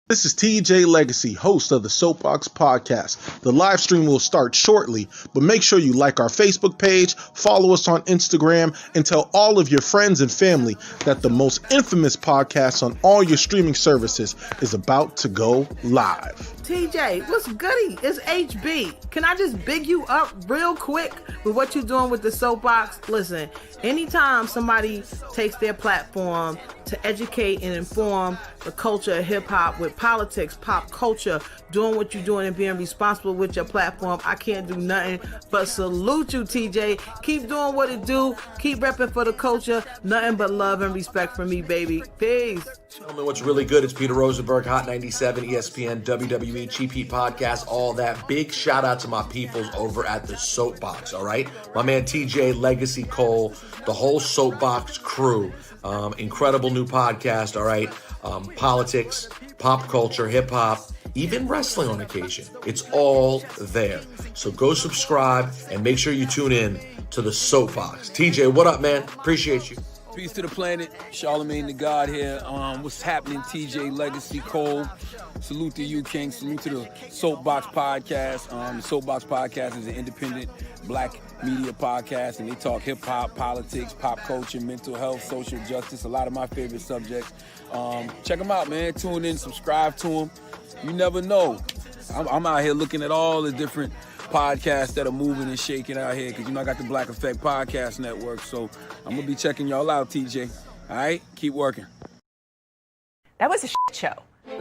This is TJ Legacy, host of the Soapboxx Podcast. The live stream will start shortly, but make sure you like our Facebook page, follow us on Instagram, and tell all of your friends and family that the most infamous podcast on all your streaming services is about to go live. TJ, what's goody? It's HB. Can I just big you up real quick with what you're doing with the Soapboxx? Listen, anytime somebody takes their platform to educate and inform the culture of hip-hop with politics, pop culture, doing what you're doing and being responsible with your platform, I can't do nothing but salute you, TJ. Keep doing what it do. Keep repping for the culture. Nothing but love and respect from me, baby. Peace. Gentlemen, what's really good? It's Peter Rosenberg, Hot 97, ESPN, WWE, Cheap Heat Podcast, all that. Big shout out to my peoples over at the Soapboxx, all right? My man TJ, Legacy Cole, the whole Soapboxx crew. Incredible new podcast, all right? Politics, pop culture, hip hop, even wrestling on occasion. It's all there. So go subscribe and make sure you tune in to the Soapboxx. TJ, what up, man? Appreciate you. Peace to the planet. Charlemagne the God here. What's happening, TJ Legacy Cole? Salute to you, King. Salute to the Soapboxx Podcast. The Soapboxx Podcast is an independent black media podcast, and they talk hip-hop, politics, pop culture, mental health, social justice, a lot of my favorite subjects. Check them out, man. Tune in, subscribe to them. You never know. I'm out here looking at all the different podcasts that are moving and shaking out here, because, I got the Black Effect Podcast Network, so I'm going to be checking y'all out, TJ. All right? Keep working. That was a shit show.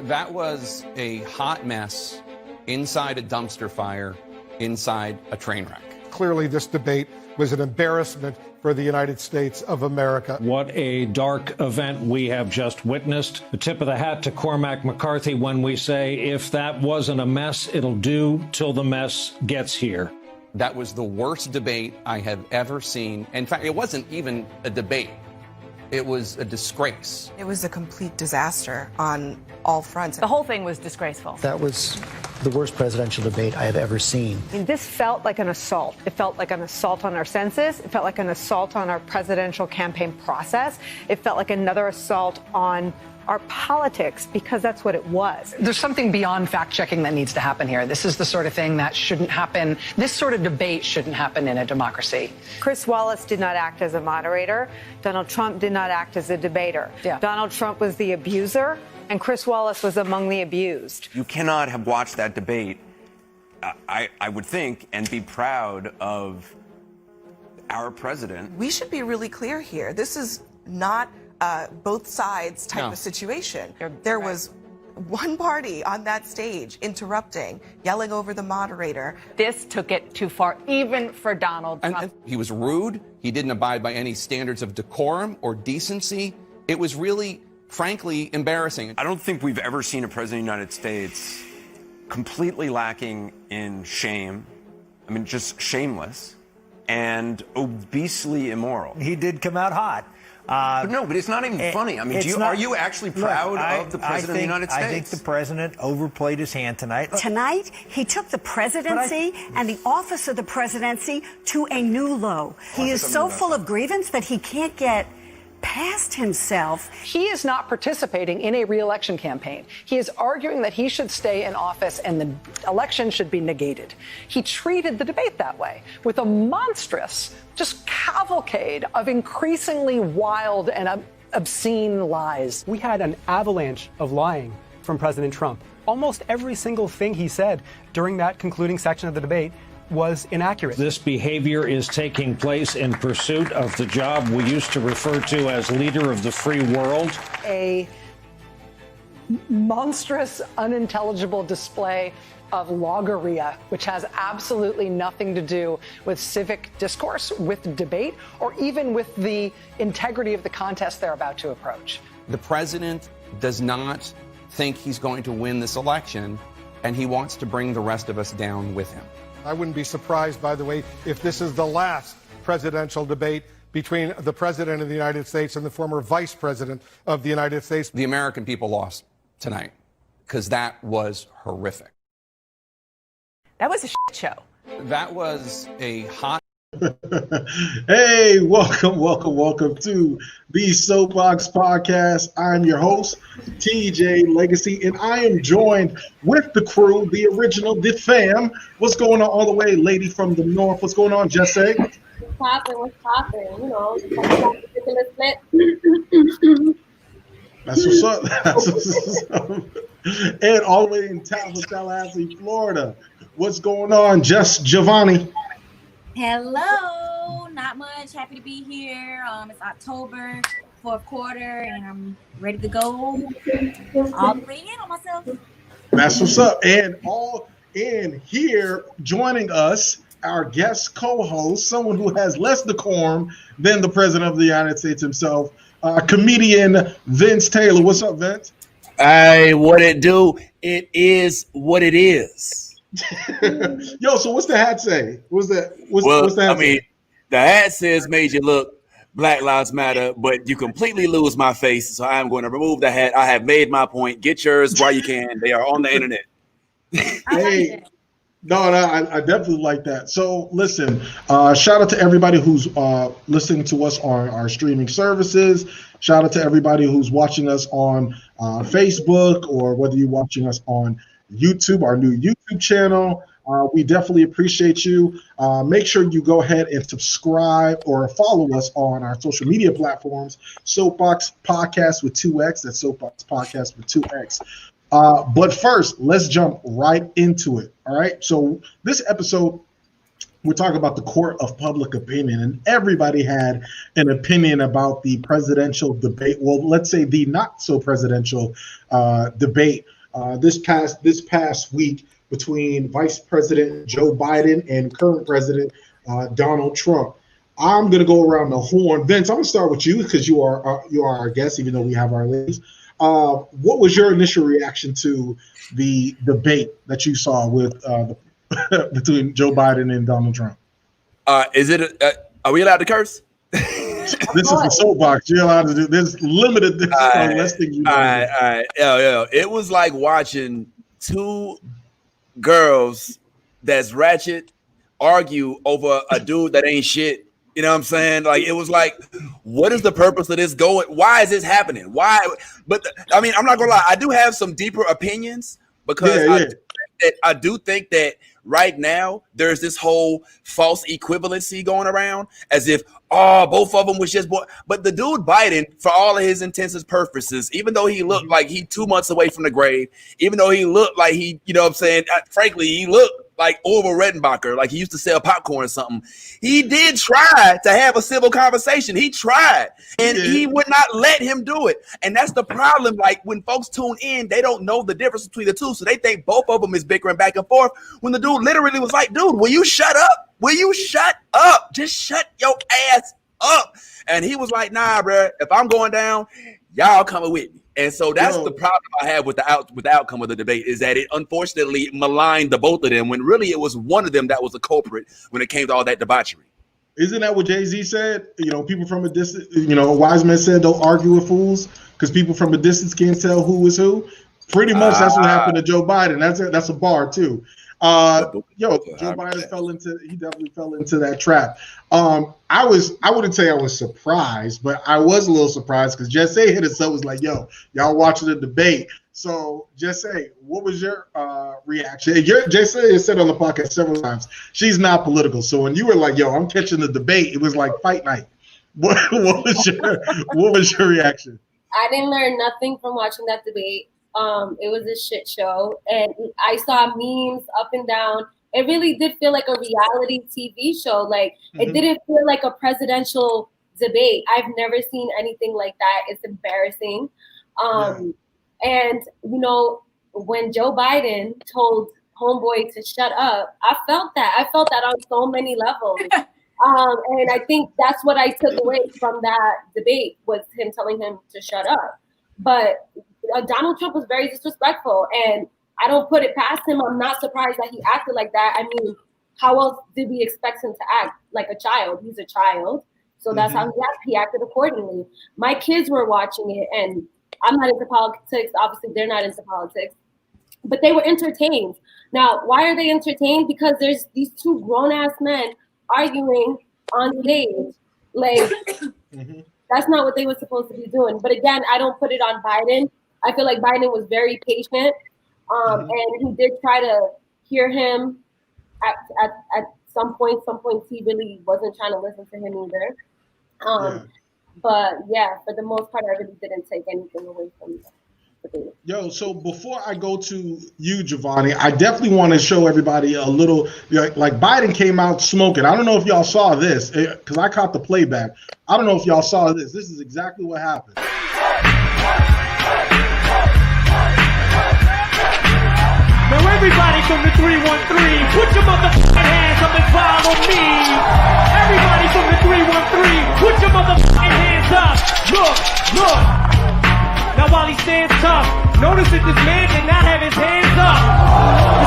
That was a hot mess inside a dumpster fire, inside a train wreck. Clearly, this debate was an embarrassment for the United States of America. What a dark event we have just witnessed. The tip of the hat to Cormac McCarthy when we say, if that wasn't a mess, it'll do till the mess gets here. That was the worst debate I have ever seen. In fact, it wasn't even a debate. It was a disgrace. It was a complete disaster on all fronts. The whole thing was disgraceful. That was the worst presidential debate I have ever seen. This felt like an assault. It felt like an assault on our senses. It felt like an assault on our presidential campaign process. It felt like another assault on our politics, because that's what it was. There's something beyond fact-checking that needs to happen here. This is the sort of thing that shouldn't happen. This sort of debate shouldn't happen in a democracy. Chris Wallace did not act as a moderator. Donald Trump did not act as a debater. Yeah. Donald Trump was the abuser, and Chris Wallace was among the abused. You cannot have watched that debate, I would think, and be proud of our president. We should be really clear here. This is not both sides type of situation. There was one party on that stage interrupting, yelling over the moderator. This took it too far, even for Donald Trump. And he was rude. He didn't abide by any standards of decorum or decency. It was really, frankly, embarrassing. I don't think we've ever seen a president of the United States completely lacking in shame. I mean, just shameless and obesely immoral. He did come out hot. But it's not even funny. I mean, are you actually proud of the president of the United States? I think the president overplayed his hand tonight. Tonight, he took the presidency and the office of the presidency to a new low. He is so full of grievance that he can't get past himself. He is not participating in a re-election campaign. He is arguing that he should stay in office and the election should be negated. He treated the debate that way, with a monstrous, just cavalcade of increasingly wild and obscene lies. We had an avalanche of lying from President Trump. Almost every single thing he said during that concluding section of the debate was inaccurate. This behavior is taking place in pursuit of the job we used to refer to as leader of the free world. A monstrous, unintelligible display of logorrhea, which has absolutely nothing to do with civic discourse, with debate, or even with the integrity of the contest they're about to approach. The president does not think he's going to win this election, and he wants to bring the rest of us down with him. I wouldn't be surprised, by the way, if this is the last presidential debate between the president of the United States and the former vice president of the United States. The American people lost tonight because that was horrific. That was a shit show. That was a hot Hey, welcome to the Soapboxx Podcast. I'm your host, TJ Legacy, and I am joined with the crew, the original, the fam. What's going on all the way, lady from the north? What's going on, Jesse? What's popping? You know, ridiculous flip. That's what's up. That's what's up. And all the way in Tallahassee, Florida. What's going on, Giovanni? Hello, not much. Happy to be here. It's October, fourth quarter, and I'm ready to go all the way in on myself. That's what's up. And all in here joining us, our guest co-host, someone who has less decorum than the President of the United States himself, comedian Vince Taylor. What's up, Vince? Hey, what it do? It is what it is. Yo, so what's the hat say? What's the hat say? The hat says made you look Black Lives Matter, but you completely lose my face, so I'm going to remove the hat. I have made my point. Get yours while you can. They are on the internet. Hey, no, I definitely like that. So listen, shout out to everybody who's listening to us on our streaming services. Shout out to everybody who's watching us on Facebook, or whether you're watching us on YouTube, our new YouTube channel. We definitely appreciate you. Make sure you go ahead and subscribe or follow us on our social media platforms. Soapboxx Podcast with 2X. That's Soapboxx Podcast with 2X. But first, let's jump right into it. All right. So this episode, we're talking about the court of public opinion, and everybody had an opinion about the presidential debate. Well, let's say the not so presidential debate this past week between Vice President Joe Biden and current President Donald Trump. I'm going to go around the horn. Vince, I'm going to start with you because you are our guest, even though we have our ladies. What was your initial reaction to the debate that you saw with between Joe Biden and Donald Trump? Is it? Are we allowed to curse? This is the Soapboxx. You're allowed to do. There's limited. Less things you know. All right. Yeah. It was like watching two girls that's ratchet argue over a dude that ain't shit. You know what I'm saying? Like, it was like, what is the purpose of this going? Why is this happening? Why? But I mean, I'm not gonna lie. I do have some deeper opinions because I do think that right now there's this whole false equivalency going around, as if both of them was just born. But the dude Biden, for all of his intents and purposes, even though he looked like he 2 months away from the grave, even though he looked like he, you know what I'm saying, frankly, he looked like Orville Redenbacher, like he used to sell popcorn or something. He did try to have a civil conversation. He tried, and he would not let him do it. And that's the problem. Like, when folks tune in, they don't know the difference between the two. So they think both of them is bickering back and forth, when the dude literally was like, dude, will you shut up? Will you shut up? Just shut your ass up. And he was like, nah, bro, if I'm going down, y'all coming with me. And so that's the problem I have with the outcome of the debate, is that it unfortunately maligned the both of them, when really it was one of them that was the culprit when it came to all that debauchery. Isn't that what Jay-Z said? You know, people from a distance, wise men said don't argue with fools because people from a distance can't tell who is who. Pretty much that's what happened to Joe Biden. That's a bar too. Joe Biden he definitely fell into that trap. I wouldn't say I was surprised, but I was a little surprised because Jesse hit us up, was like, yo, y'all watching the debate. So Jesse, what was your reaction? Jesse has said on the podcast several times, she's not political. So when you were like, yo, I'm catching the debate, it was like fight night. What was your reaction? I didn't learn nothing from watching that debate. It was a shit show, and I saw memes up and down. It really did feel like a reality TV show. Like, it didn't feel like a presidential debate. I've never seen anything like that. It's embarrassing. And when Joe Biden told homeboy to shut up, I felt that. I felt that on so many levels. And I think that's what I took away from that debate, was him telling him to shut up. But Donald Trump was very disrespectful, and I don't put it past him. I'm not surprised that he acted like that. I mean, how else did we expect him to act? Like a child. He's a child. So that's how he acted accordingly. My kids were watching it, and I'm not into politics. Obviously, they're not into politics. But they were entertained. Now, why are they entertained? Because there's these two grown-ass men arguing on stage. Like, that's not what they were supposed to be doing. But again, I don't put it on Biden. I feel like Biden was very patient, and he did try to hear him at some point. Some points he really wasn't trying to listen to him either. But yeah, for the most part, I really didn't take anything away from the debate. Yo, so before I go to you, Giovanni, I definitely want to show everybody a little, like Biden came out smoking. I don't know if y'all saw this, because I caught the playback. I don't know if y'all saw this. This is exactly what happened. Now everybody from the 313, put your motherfucking hands up and follow me. Everybody from the 313, put your motherfucking hands up. Look. Now while he stands tough, notice that this man did not have his hands up.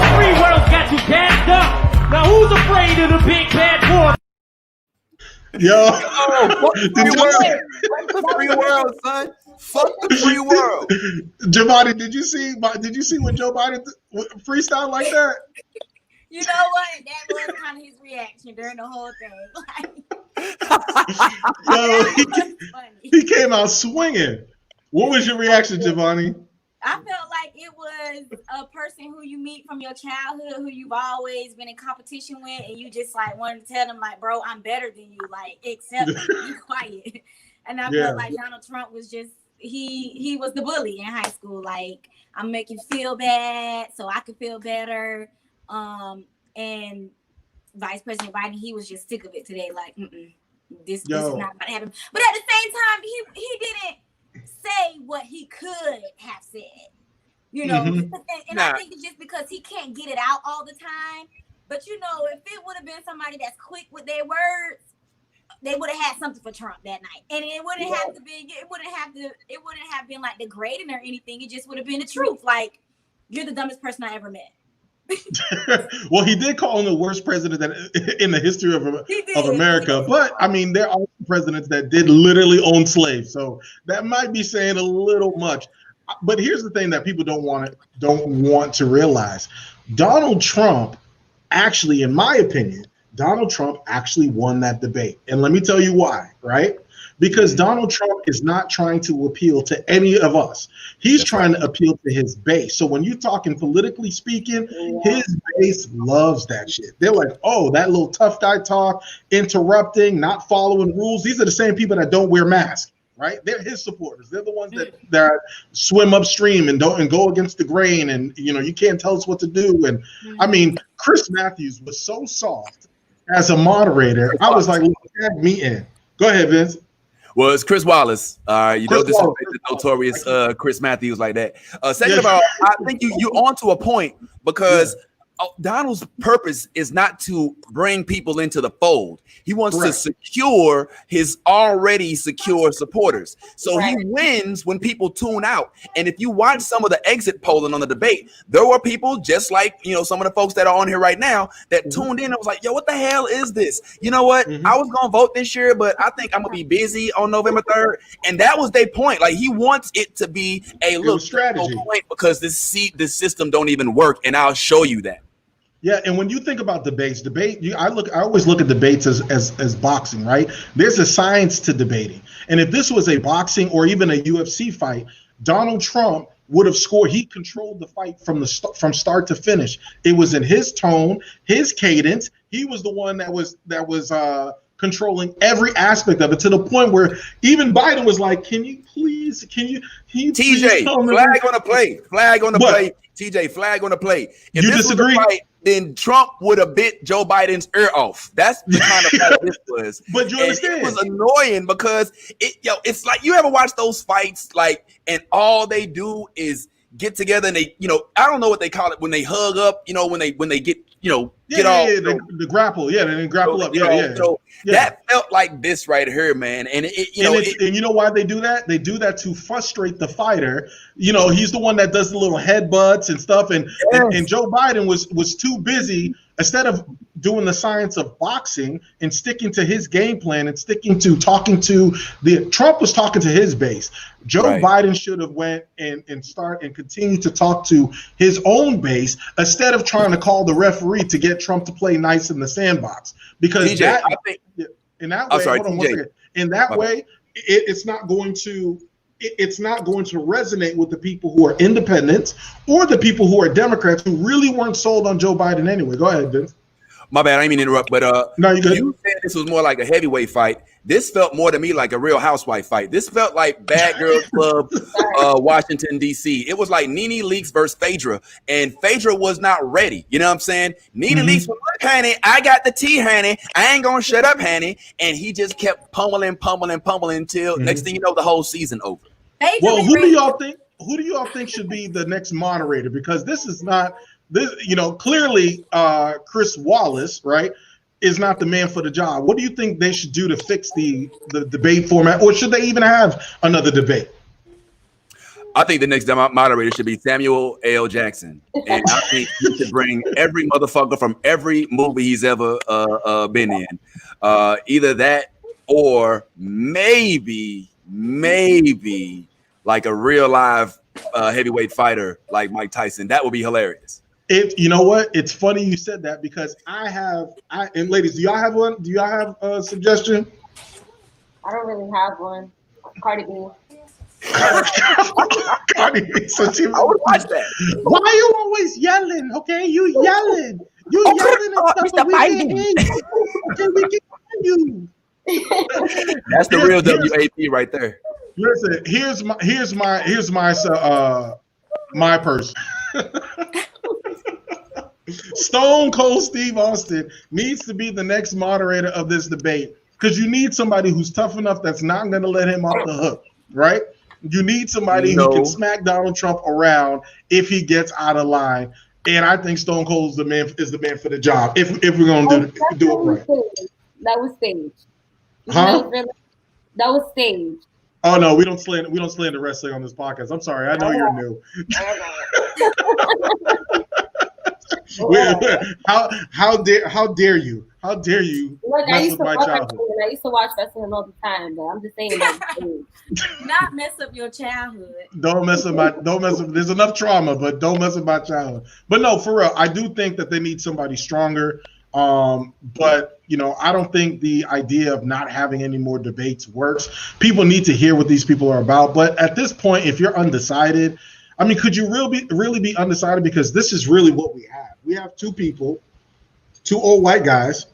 The three worlds got you gassed up. Now who's afraid of the big bad boy? Yo, fuck the free world, son. Fuck the free world. Giovanni, did you see what Joe Biden freestyle like that? You know what? That was kind of his reaction during the whole thing. He came out swinging. What was your reaction, Giovanni? I felt like it was a person who you meet from your childhood, who you've always been in competition with, and you just like wanted to tell them like, bro, I'm better than you. Like, accept me, be quiet. And I felt like Donald Trump was just he was the bully in high school. Like, I'm making you feel bad so I could feel better. And Vice President Biden, he was just sick of it today. Like, this is not going to happen. But at the same time, he didn't say what he could have said, you know. And I think it's just because he can't get it out all the time. But you know, if it would have been somebody that's quick with their words, they would have had something for Trump that night, and it wouldn't have to be. It wouldn't have been like degrading or anything. It just would have been the truth. Like, you're the dumbest person I ever met. Well, he did call him the worst president in the history of America. But I mean, there are presidents that did literally own slaves, so that might be saying a little much. But here's the thing that people don't want to realize: Donald Trump, actually, in my opinion, Donald Trump actually won that debate, and let me tell you why. Right? Because Donald Trump is not trying to appeal to any of us. He's trying to appeal to his base. So when you're talking politically speaking, his base loves that shit. They're like, oh, that little tough guy talk, interrupting, not following rules. These are the same people that don't wear masks, right? They're his supporters. They're the ones that swim upstream and go against the grain. And, you know, you can't tell us what to do. And I mean, Chris Matthews was so soft as a moderator. I was like, tag me in. Go ahead, Vince. Well, it's Chris Wallace. You know, this is the notorious Chris Matthews like that. Second of all, I think you're on to a point because Donald's purpose is not to bring people into the fold. He wants to secure his already secure supporters. So he wins when people tune out. And if you watch some of the exit polling on the debate, there were people just like, you know, some of the folks that are on here right now that tuned in and was like, yo, what the hell is this? You know what? I was going to vote this year, but I think I'm going to be busy on November 3rd. And that was their point. Like, he wants it to be a little strategy point because this system don't even work. And I'll show you that. Yeah, and when you think about debates, I always look at debates as boxing, right? There's a science to debating. And if this was a boxing or even a UFC fight, Donald Trump would have scored. He controlled the fight from start to finish. It was in his tone, his cadence. He was the one that was controlling every aspect of it, to the point where even Biden was like, can you please TJ, flag on the play. TJ, flag on the play. If you disagree? Then Trump would have bit Joe Biden's ear off. That's the kind of fight this was. But you understand, it was annoying because it's like, you ever watch those fights, like, and all they do is get together and they, you know, I don't know what they call it when they hug up, you know, when they get, you know, the grapple, they grapple up, So that felt like this right here, man. And and you know why they do that? They do that to frustrate the fighter. You know, he's the one that does the little headbutts and stuff, and Joe Biden was too busy, instead of doing the science of boxing and sticking to his game plan and Trump was talking to his base. Joe Biden should have went and continue to talk to his own base instead of trying to call the referee to get Trump to play nice in the sandbox. Because DJ, In that way, hold on one second. In that way, it's not going to resonate with the people who are independents or the people who are Democrats who really weren't sold on Joe Biden anyway. Go ahead, Vince. My bad, I didn't mean to interrupt, but no, you good. You said this was more like a heavyweight fight. This felt more to me like a Real Housewife fight. This felt like Bad Girls Club, Washington, D.C. It was like Nene Leakes versus Phaedra, and Phaedra was not ready. You know what I'm saying? Nene Leakes was like, honey, I got the tea, honey. I ain't gonna shut up, honey. And he just kept pummeling until next thing you know, the whole season over. Well, who do y'all think should be the next moderator? Because this is not this. You know, clearly, Chris Wallace, right, is not the man for the job. What do you think they should do to fix the debate format, or should they even have another debate? I think the next moderator should be Samuel L. Jackson, and I think he should bring every motherfucker from every movie he's ever been in. Either that, or maybe like a real live heavyweight fighter like Mike Tyson. That would be hilarious. You know what? It's funny you said that because and ladies, do y'all have one? Do y'all have a suggestion? I don't really have one. Cardi B. Cardi B. So I would watch that. Why are you always yelling? Okay, you yelling. You yelling and stuff, but we can't hear you. Okay, we can hear you. That's the real WAP right there. Listen, here's my person. Stone Cold Steve Austin needs to be the next moderator of this debate because you need somebody who's tough enough that's not going to let him off the hook, right? You need somebody who can smack Donald Trump around if he gets out of line. And I think Stone Cold is the man for the job. If we're going to do it right. That was staged. Huh? That was staged. Oh no, we don't slander wrestling on this podcast. I'm sorry, I know you're new. How dare you? How dare you? Look, mess with my childhood? I used to watch wrestling all the time, but I'm just saying not mess up your childhood. Don't mess up. There's enough trauma, but don't mess with my childhood. But no, for real, I do think that they need somebody stronger. But you know, I don't think the idea of not having any more debates works. People need to hear what these people are about. But at this point, if you're undecided, I mean, could you really be undecided? Because this is really what we have. We have two old white guys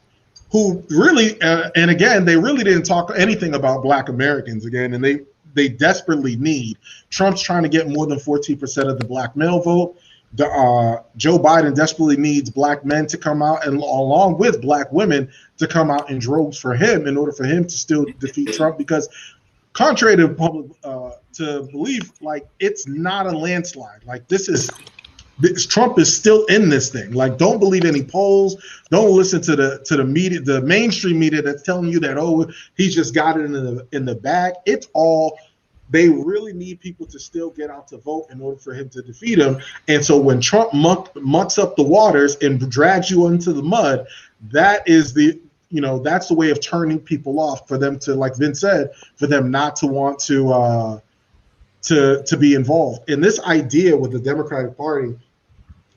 who really, and again, they really didn't talk anything about Black Americans again, and they desperately need. Trump's trying to get more than 14% of the Black male vote. Joe Biden desperately needs Black men to come out, and along with Black women to come out in droves for him in order for him to still defeat Trump. Because contrary to public to believe, like, it's not a landslide. Like, Trump is still in this thing. Like, don't believe any polls. Don't listen to the media, the mainstream media that's telling you that he's just got it in the bag. It's all. They really need people to still get out to vote in order for him to defeat him. And so when Trump mucks up the waters and drags you into the mud, that is that's the way of turning people off, for them to, like Vince said, for them not to want to be involved. And this idea with the Democratic Party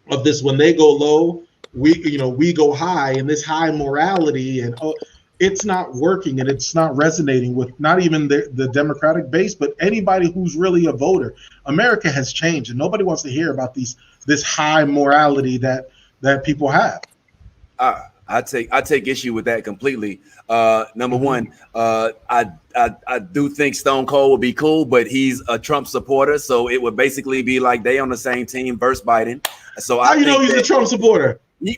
of this, when they go low, we go high, and this high morality, and it's not working, and it's not resonating with not even the Democratic base, but anybody who's really a voter. America has changed, and nobody wants to hear about this high morality that people have. I take issue with that completely. Number one, I do think Stone Cold would be cool, but he's a Trump supporter, so it would basically be like they on the same team versus Biden. So how you know he's a Trump supporter? He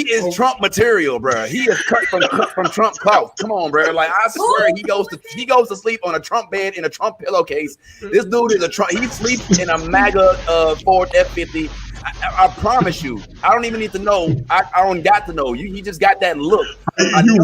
is Trump material, bro. He is cut from Trump cloth. Come on, bro. Like, I swear, he goes to sleep on a Trump bed in a Trump pillowcase. This dude is a Trump. He sleeps in a MAGA Ford F-50. I promise you. I don't even need to know. I don't got to know. He just got that look. Are you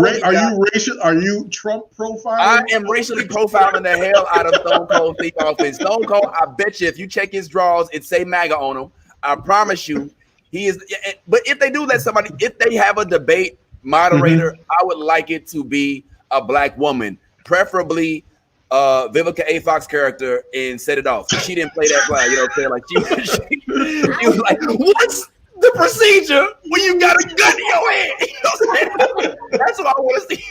racial? Are you Trump profiling? I am racially profiling the hell out of Stone Cold Steve Austin. Stone Cold, I bet you, if you check his drawers, it say MAGA on him. I promise you. He is, but if they do let somebody, if they have a debate moderator, I would like it to be a Black woman, preferably Vivica A. Fox character, and Set It Off. She didn't play that flag, you know what I'm saying? Like she was like, what's the the procedure when you got a gun in your head? You know what I'm saying? That's what I want to see.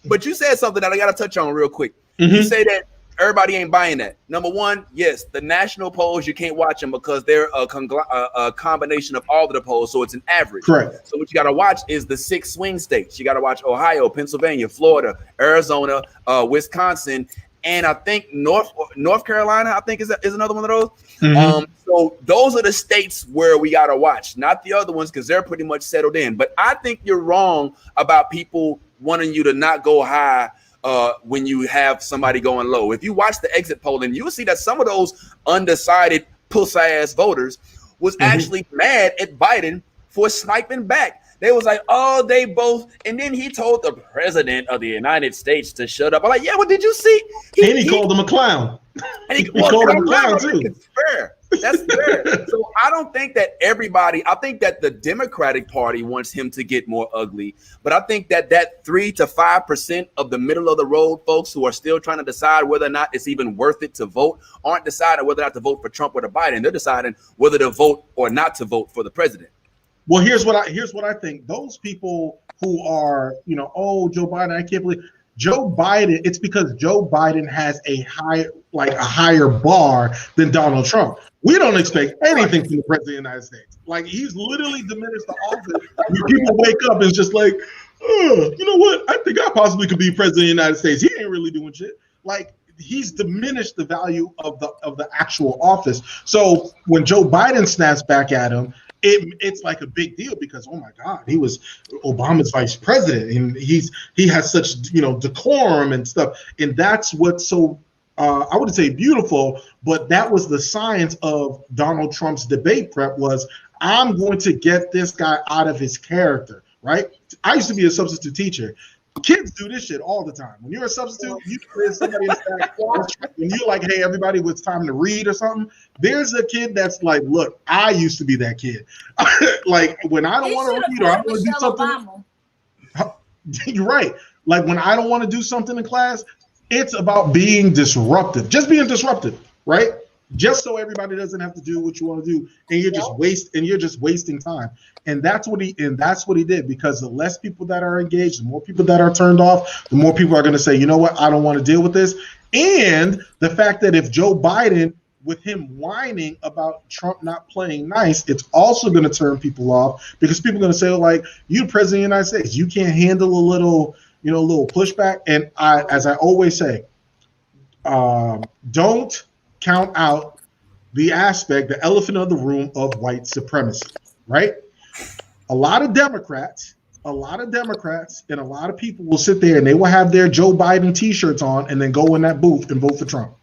But you said something that I got to touch on real quick. Mm-hmm. You say that everybody ain't buying that. Number one, yes, the national polls, you can't watch them because they're a combination of all of the polls, so it's an average. Correct. So what you got to watch is the 6 swing states. You got to watch Ohio, Pennsylvania, Florida, Arizona, Wisconsin, and I think North Carolina, I think is another one of those. Mm-hmm. So those are the states where we got to watch, not the other ones because they're pretty much settled in. But I think you're wrong about people wanting you to not go high when you have somebody going low. If you watch the exit polling, you'll see that some of those undecided puss-ass voters was actually mad at Biden for sniping back. They was like, oh, they both, and then he told the president of the United States to shut up. I'm like, yeah, well, did you see? He called him a clown. And he called him a clown too. It's fair. That's fair. So I don't think that I think that the Democratic Party wants him to get more ugly, but I think that 3 to 5% of the middle of the road folks who are still trying to decide whether or not it's even worth it to vote aren't deciding whether or not to vote for Trump or to Biden. They're deciding whether to vote or not to vote for the president. Well, here's what I think. Those people who are, oh, Joe Biden, I can't believe Joe Biden. It's because Joe Biden has a higher bar than Donald Trump. We don't expect anything from the president of the United States. Like, he's literally diminished the office. When people wake up and it's just like, oh, you know what? I think I possibly could be president of the United States. He ain't really doing shit. Like, he's diminished the value of the actual office. So when Joe Biden snaps back at him, it's like a big deal because, oh my God, he was Obama's vice president and he has such decorum and stuff, and that's what's so I wouldn't say beautiful, but that was the science of Donald Trump's debate prep was, I'm going to get this guy out of his character, right? I used to be a substitute teacher. Kids do this shit all the time. When you're a substitute, you quiz somebody in fact, when you're like, hey, everybody, it's time to read or something. There's a kid that's like, look, I used to be that kid. Like, when I don't want to read or I want to do something. You're right. Like, when I don't want to do something in class, it's about being disruptive. Just being disruptive, right? Just so everybody doesn't have to do what you want to do, and you're just wasting time. And that's what he did, because the less people that are engaged, the more people that are turned off, the more people are going to say, you know what, I don't want to deal with this. And the fact that if Joe Biden, with him whining about Trump not playing nice, it's also going to turn people off, because people are going to say, like, you president of the United States, you can't handle a little pushback. And as I always say, don't count out the elephant in the room of white supremacy, right? A lot of Democrats and a lot of people will sit there and they will have their Joe Biden t-shirts on and then go in that booth and vote for Trump.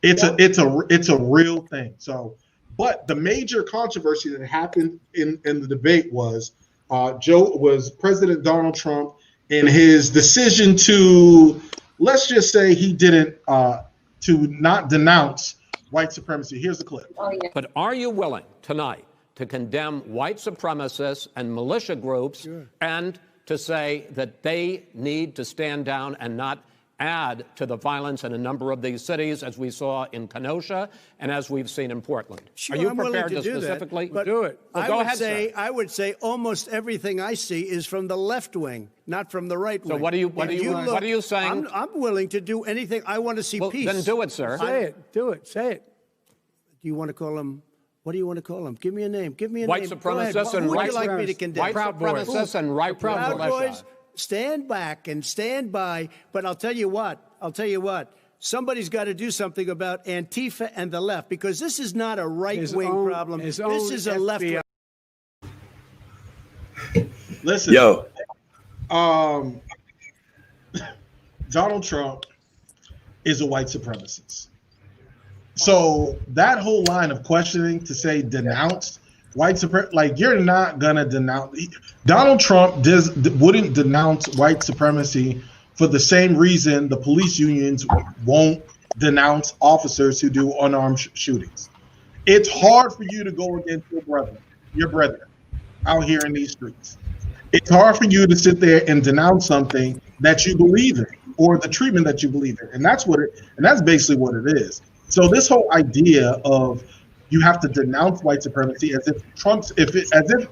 It's a real thing. So, but the major controversy that happened in the debate was President Donald Trump and his decision to, let's just say, he didn't to not denounce white supremacy. Here's the clip. But are you willing tonight to condemn white supremacists and militia groups and to say that they need to stand down and not add to the violence in a number of these cities, as we saw in Kenosha and as we've seen in Portland? Sure, are you I'm prepared willing to do specifically that, but do it? Well, go ahead, sir. I would say almost everything I see is from the left wing, not from the right wing. So what are you saying? I'm willing to do anything. I want to see peace. Then do it, sir. Say it. Do it. Say it. Do you want to call him? What do you want to call him? Give me a name. Give me a white name. Supremacists and who would you like me to condemn? White supremacists and right Proud Boys. Stand back and stand by. But I'll tell you what. Somebody's got to do something about Antifa and the left, because this is not a right-wing problem. This is a left-wing. Listen, Donald Trump is a white supremacist. So that whole line of questioning to say denounce white supremacy, like, you're not gonna denounce. Donald Trump wouldn't denounce white supremacy for the same reason the police unions won't denounce officers who do unarmed shootings. It's hard for you to go against your brethren out here in these streets. It's hard for you to sit there and denounce something that you believe in, or the treatment that you believe in. And that's basically what it is. So this whole idea of you have to denounce white supremacy as if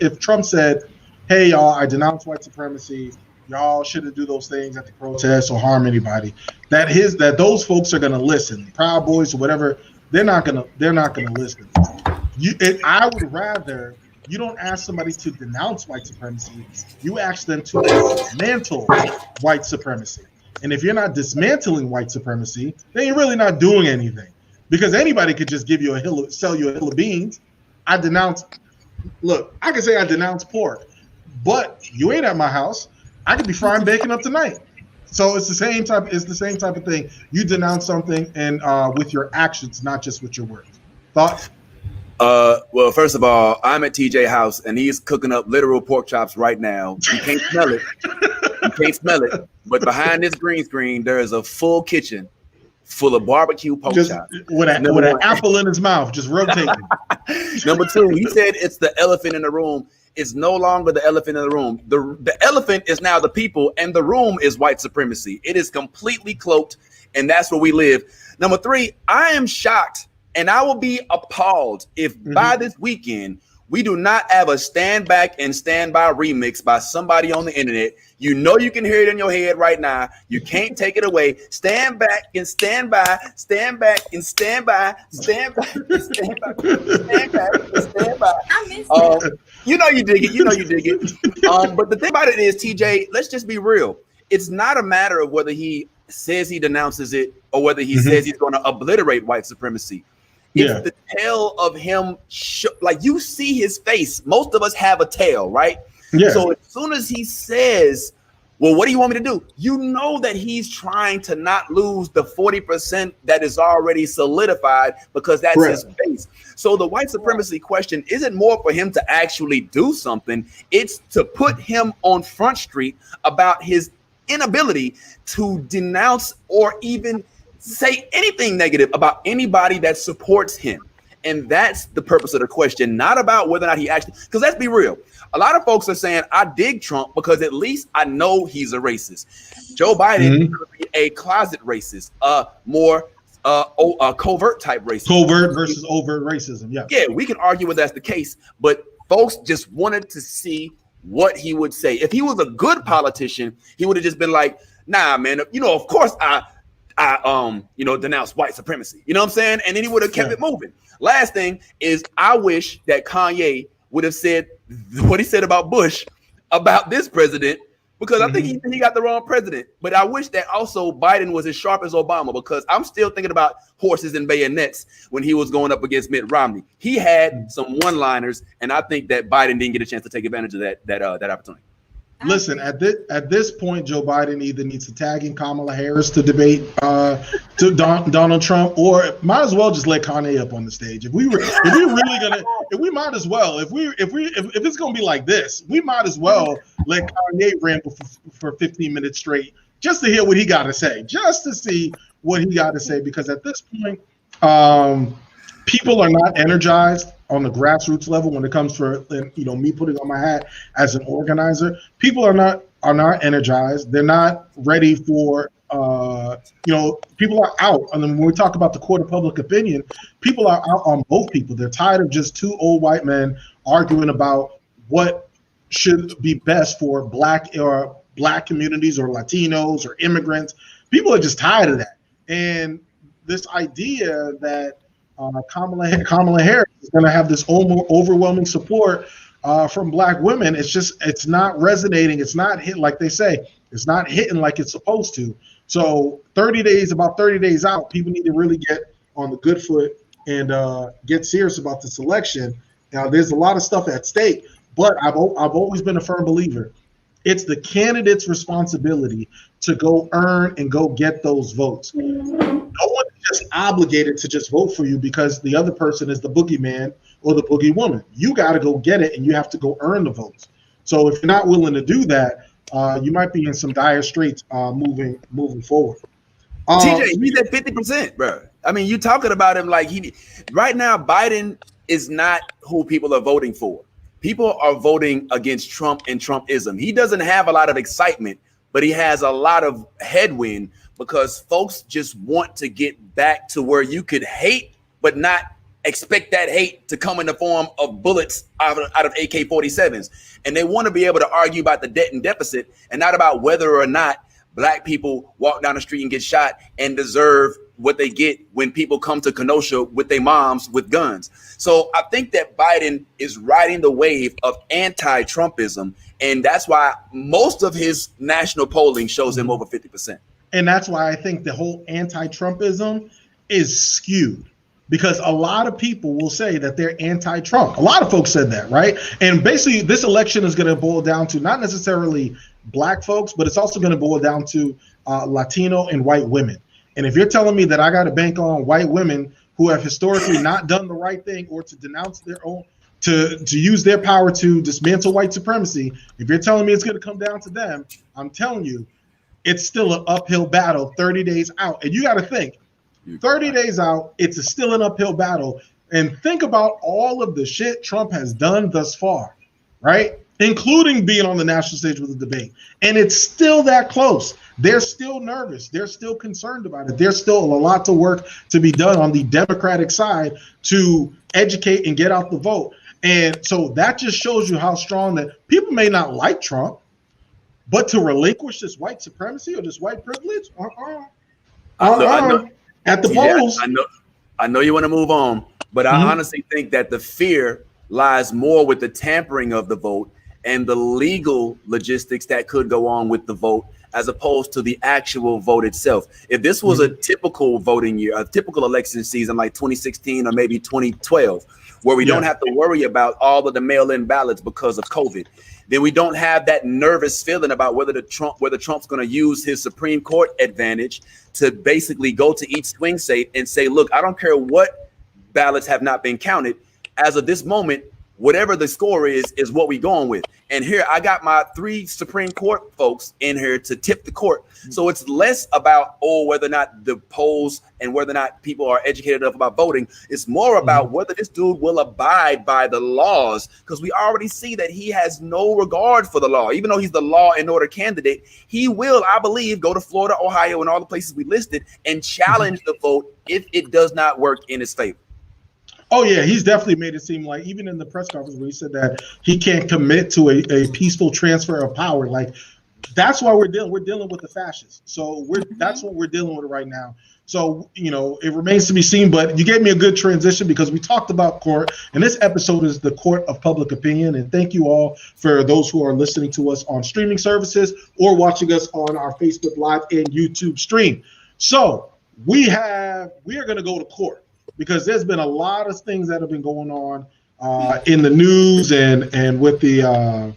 if Trump said, "Hey y'all, I denounce white supremacy. Y'all shouldn't do those things at the protests or harm anybody." That those folks are gonna listen. Proud Boys or whatever, they're not gonna listen. I would rather you don't ask somebody to denounce white supremacy. You ask them to dismantle white supremacy. And if you're not dismantling white supremacy, then you're really not doing anything. Because anybody could just give you sell you a hill of beans. I can say I denounce pork, but you ain't at my house. I could be frying bacon up tonight. So it's the same type of thing. You denounce something and with your actions, not just with your words. Thoughts? Well, first of all, I'm at TJ's house and he's cooking up literal pork chops right now. You can't smell it. You can't smell it. But behind this green screen, there is a full kitchen full of barbecue pork chops. With an apple in his mouth, just rotating. Number two, he said it's the elephant in the room. It's no longer the elephant in the room. The elephant is now the people, and the room is white supremacy. It is completely cloaked, and that's where we live. Number three, I am shocked, and I will be appalled if by this weekend we do not have a Stand Back and Stand By remix by somebody on the internet. You know you can hear it in your head right now. You can't take it away. Stand back and stand by. Stand back and stand by. Stand back and stand by. Stand back and stand by. I missed it. You know you dig it. You know you dig it. But the thing about it is, TJ, let's just be real. It's not a matter of whether he says he denounces it or whether he says he's going to obliterate white supremacy. It's the tale of him. Like you see his face. Most of us have a tail, right? Yeah. So as soon as he says, well, what do you want me to do? You know that he's trying to not lose the 40% that is already solidified because that's his base. So the white supremacy question isn't more for him to actually do something. It's to put him on Front Street about his inability to denounce or even say anything negative about anybody that supports him. And that's the purpose of the question, not about whether or not he actually, because let's be real. A lot of folks are saying, I dig Trump because at least I know he's a racist. Joe Biden could be a closet racist, more covert type racist. Covert versus overt racism, Yeah, we can argue whether that's the case, but folks just wanted to see what he would say. If he was a good politician, he would have just been like, nah, man, of course I denounce white supremacy. You know what I'm saying? And then he would have kept it moving. Last thing is, I wish that Kanye would have said what he said about Bush about this president, because I think he got the wrong president. But I wish that also Biden was as sharp as Obama, because I'm still thinking about horses and bayonets when he was going up against Mitt Romney. He had some one-liners, and I think that Biden didn't get a chance to take advantage of that opportunity. Listen, at this point, Joe Biden either needs to tag in Kamala Harris to debate to Donald Trump, or might as well just let Kanye up on the stage. If might as well. If it's gonna be like this, we might as well let Kanye ramble for 15 minutes straight, just to hear what he got to say, just to see what he got to say. Because at this point, people are not energized on the grassroots level when it comes for me putting on my hat as an organizer. People are not energized. They're not ready for people are out. And then when we talk about the court of public opinion, people are out on both people. They're tired of just two old white men arguing about what should be best for black communities or Latinos or immigrants. People are just tired of that. And this idea that Kamala Harris is going to have this overwhelming support from black women. It's not resonating. It's not hitting like they say. It's not hitting like it's supposed to. So about 30 days out, people need to really get on the good foot and get serious about this election. Now, there's a lot of stuff at stake, but I've always been a firm believer. It's the candidate's responsibility to go earn and go get those votes. No one is just obligated to just vote for you because the other person is the boogeyman or the boogie woman. You got to go get it, and you have to go earn the votes. So if you're not willing to do that, you might be in some dire straits moving forward. TJ, he's at 50%, bro. I mean, you talking about him like right now, Biden is not who people are voting for. People are voting against Trump and Trumpism. He doesn't have a lot of excitement, but he has a lot of headwind because folks just want to get back to where you could hate but not expect that hate to come in the form of bullets out of AK-47s. And they want to be able to argue about the debt and deficit and not about whether or not Black people walk down the street and get shot and deserve what they get when people come to Kenosha with their moms with guns. So I think that Biden is riding the wave of anti-Trumpism, and that's why most of his national polling shows him over 50%. And that's why I think the whole anti-Trumpism is skewed, because a lot of people will say that they're anti-Trump. A lot of folks said that, right? And basically this election is going to boil down to not necessarily Black folks, but it's also going to boil down to Latino and white women. And if you're telling me that I got to bank on white women who have historically not done the right thing or to denounce their own, to use their power to dismantle white supremacy, if you're telling me it's going to come down to them, I'm telling you, it's still an uphill battle 30 days out. And you got to think, 30 days out, it's still an uphill battle. And think about all of the shit Trump has done thus far, right? Including being on the national stage with the debate. And it's still that close. They're still nervous. They're still concerned about it. There's still a lot to work to be done on the Democratic side to educate and get out the vote. And so that just shows you how strong that people may not like Trump, but to relinquish this white supremacy or this white privilege, at the polls. I know you want to move on, but I honestly think that the fear lies more with the tampering of the vote and the legal logistics that could go on with the vote, as opposed to the actual vote itself. If this was a typical voting year, a typical election season like 2016 or maybe 2012, where we don't have to worry about all of the mail-in ballots because of COVID, then we don't have that nervous feeling about whether Trump's going to use his Supreme Court advantage to basically go to each swing state and say, look, I don't care what ballots have not been counted. As of this moment, whatever the score is what we going with. And here I got my 3 Supreme Court folks in here to tip the court. So it's less about, whether or not the polls and whether or not people are educated enough about voting. It's more about whether this dude will abide by the laws, because we already see that he has no regard for the law. Even though he's the law and order candidate, he will, I believe, go to Florida, Ohio, and all the places we listed and challenge the vote if it does not work in his favor. Oh, yeah, he's definitely made it seem like, even in the press conference where he said that he can't commit to a peaceful transfer of power. Like, that's why we're dealing with the fascists. So that's what we're dealing with right now. So, it remains to be seen, but you gave me a good transition because we talked about court, and this episode is the court of public opinion. And thank you all for those who are listening to us on streaming services or watching us on our Facebook Live and YouTube stream. So we are going to go to court, because there's been a lot of things that have been going on in the news and with the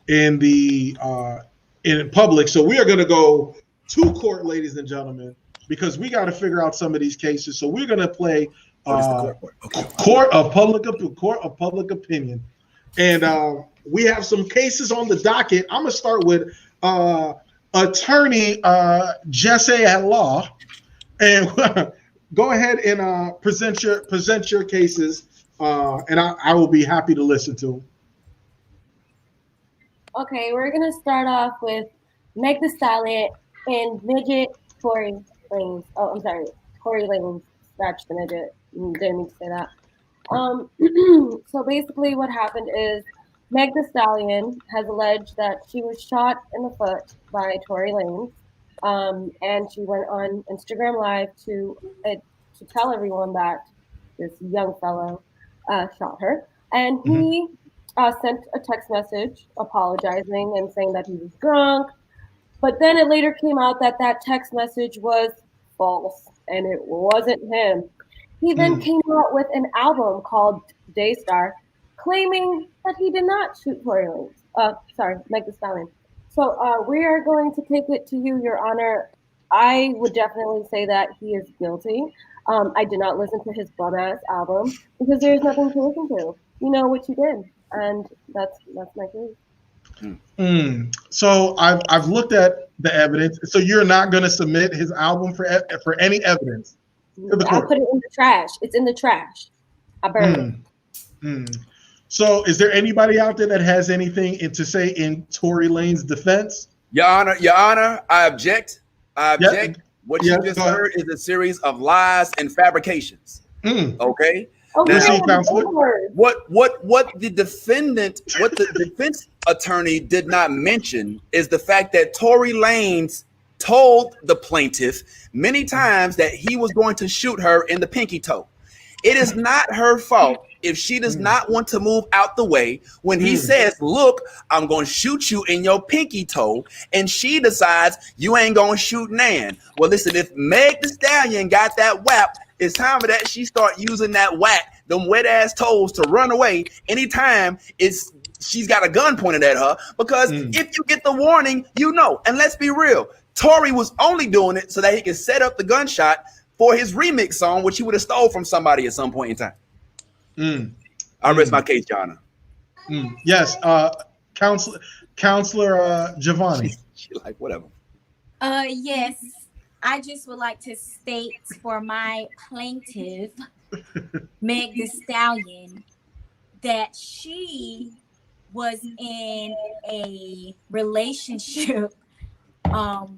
in public. So we are going to go to court, ladies and gentlemen, because we got to figure out some of these cases. So we're going to play court of public opinion, and we have some cases on the docket. I'm going to start with attorney Jesse at law, and go ahead and present your cases, and I will be happy to listen to them. Okay, we're gonna start off with Meg Thee Stallion and midget Tory Lanez. Oh, I'm sorry, Tory Lanez. Scratch the midget. Didn't mean to say that. So basically, what happened is Meg Thee Stallion has alleged that she was shot in the foot by Tory Lanez. And she went on Instagram Live to tell everyone that this young fellow shot her. And he sent a text message apologizing and saying that he was drunk. But then it later came out that text message was false and it wasn't him. He then came out with an album called Daystar, claiming that he did not shoot Tory Lanez. Meg Thee Stallion. So we are going to take it to you, Your Honor. I would definitely say that he is guilty. I did not listen to his bum-ass album because there's nothing to listen to. You know what you did, and that's my case. So I've looked at the evidence. So you're not going to submit his album for any evidence? I put it in the trash. It's in the trash. I burned it. So is there anybody out there that has anything to say in Tory Lanez's defense? Your Honor, I object. What you just heard is a series of lies and fabrications. Okay. Now, what the defense attorney did not mention is the fact that Tory Lanez told the plaintiff many times that he was going to shoot her in the pinky toe. It is not her fault if she does not want to move out the way when he says, look, I'm going to shoot you in your pinky toe, and she decides you ain't going to shoot Nan. Well, listen, if Meg Thee Stallion got that whap, it's time for that she start using that whack, them wet ass toes, to run away anytime she's got a gun pointed at her, because if you get the warning, you know. And let's be real, Tory was only doing it so that he could set up the gunshot for his remix song, which he would have stole from somebody at some point in time. I rest my case, Jonna. Yes, Counselor Giovanni. She like whatever. Yes, I just would like to state for my plaintiff, Meg Thee Stallion, that she was in a relationship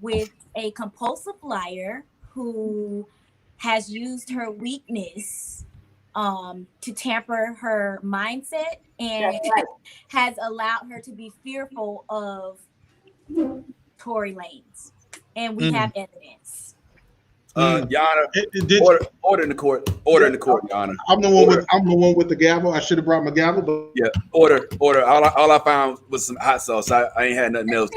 with a compulsive liar who has used her weakness to tamper her mindset and has allowed her to be fearful of Tory Lanez. And we have evidence. Yana, order in the court. Order in the court, Yana. I'm the one with the gavel. I should have brought my gavel, but yeah, order. All I found was some hot sauce. I ain't had nothing else.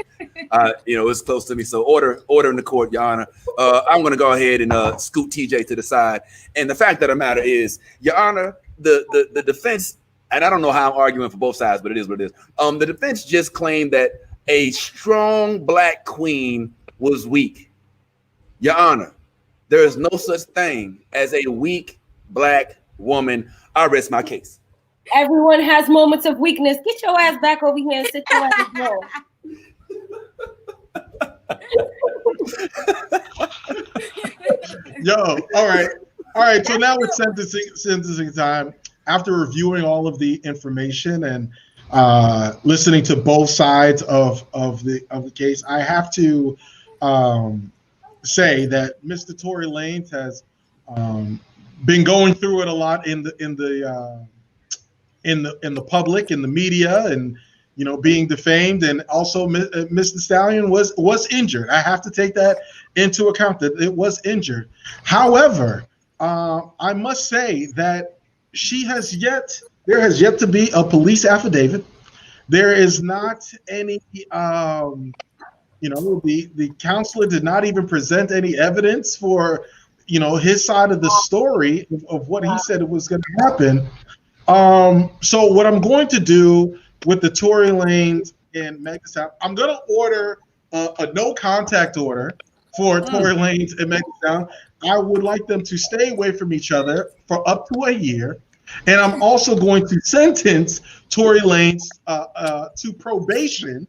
It was close to me. So order in the court, Your Honor. I'm gonna go ahead and scoot TJ to the side. And the fact of the matter is, Your Honor, the defense, and I don't know how I'm arguing for both sides, but it is what it is. The defense just claimed that a strong black queen was weak. Your Honor, there is no such thing as a weak black woman. I rest my case. Everyone has moments of weakness. Get your ass back over here and sit your ass down. Yo, all right. So now it's sentencing time. After reviewing all of the information and listening to both sides of the case, I have to say that Mr. Tory Lanez has been going through it a lot in the public, in the media, and being defamed, and also Mr. Stallion was injured. I have to take that into account, that it was injured. However, I must say that there has yet to be a police affidavit. There is not any the counselor did not even present any evidence for his side of the story of what he said it was going to happen. So what I'm going to do with the Tory Lanez and Meg Thee Stallion, I'm going to order a no contact order for Tory Lanez and Meg Thee Stallion. I would like them to stay away from each other for up to a year. And I'm also going to sentence Tory Lanez to probation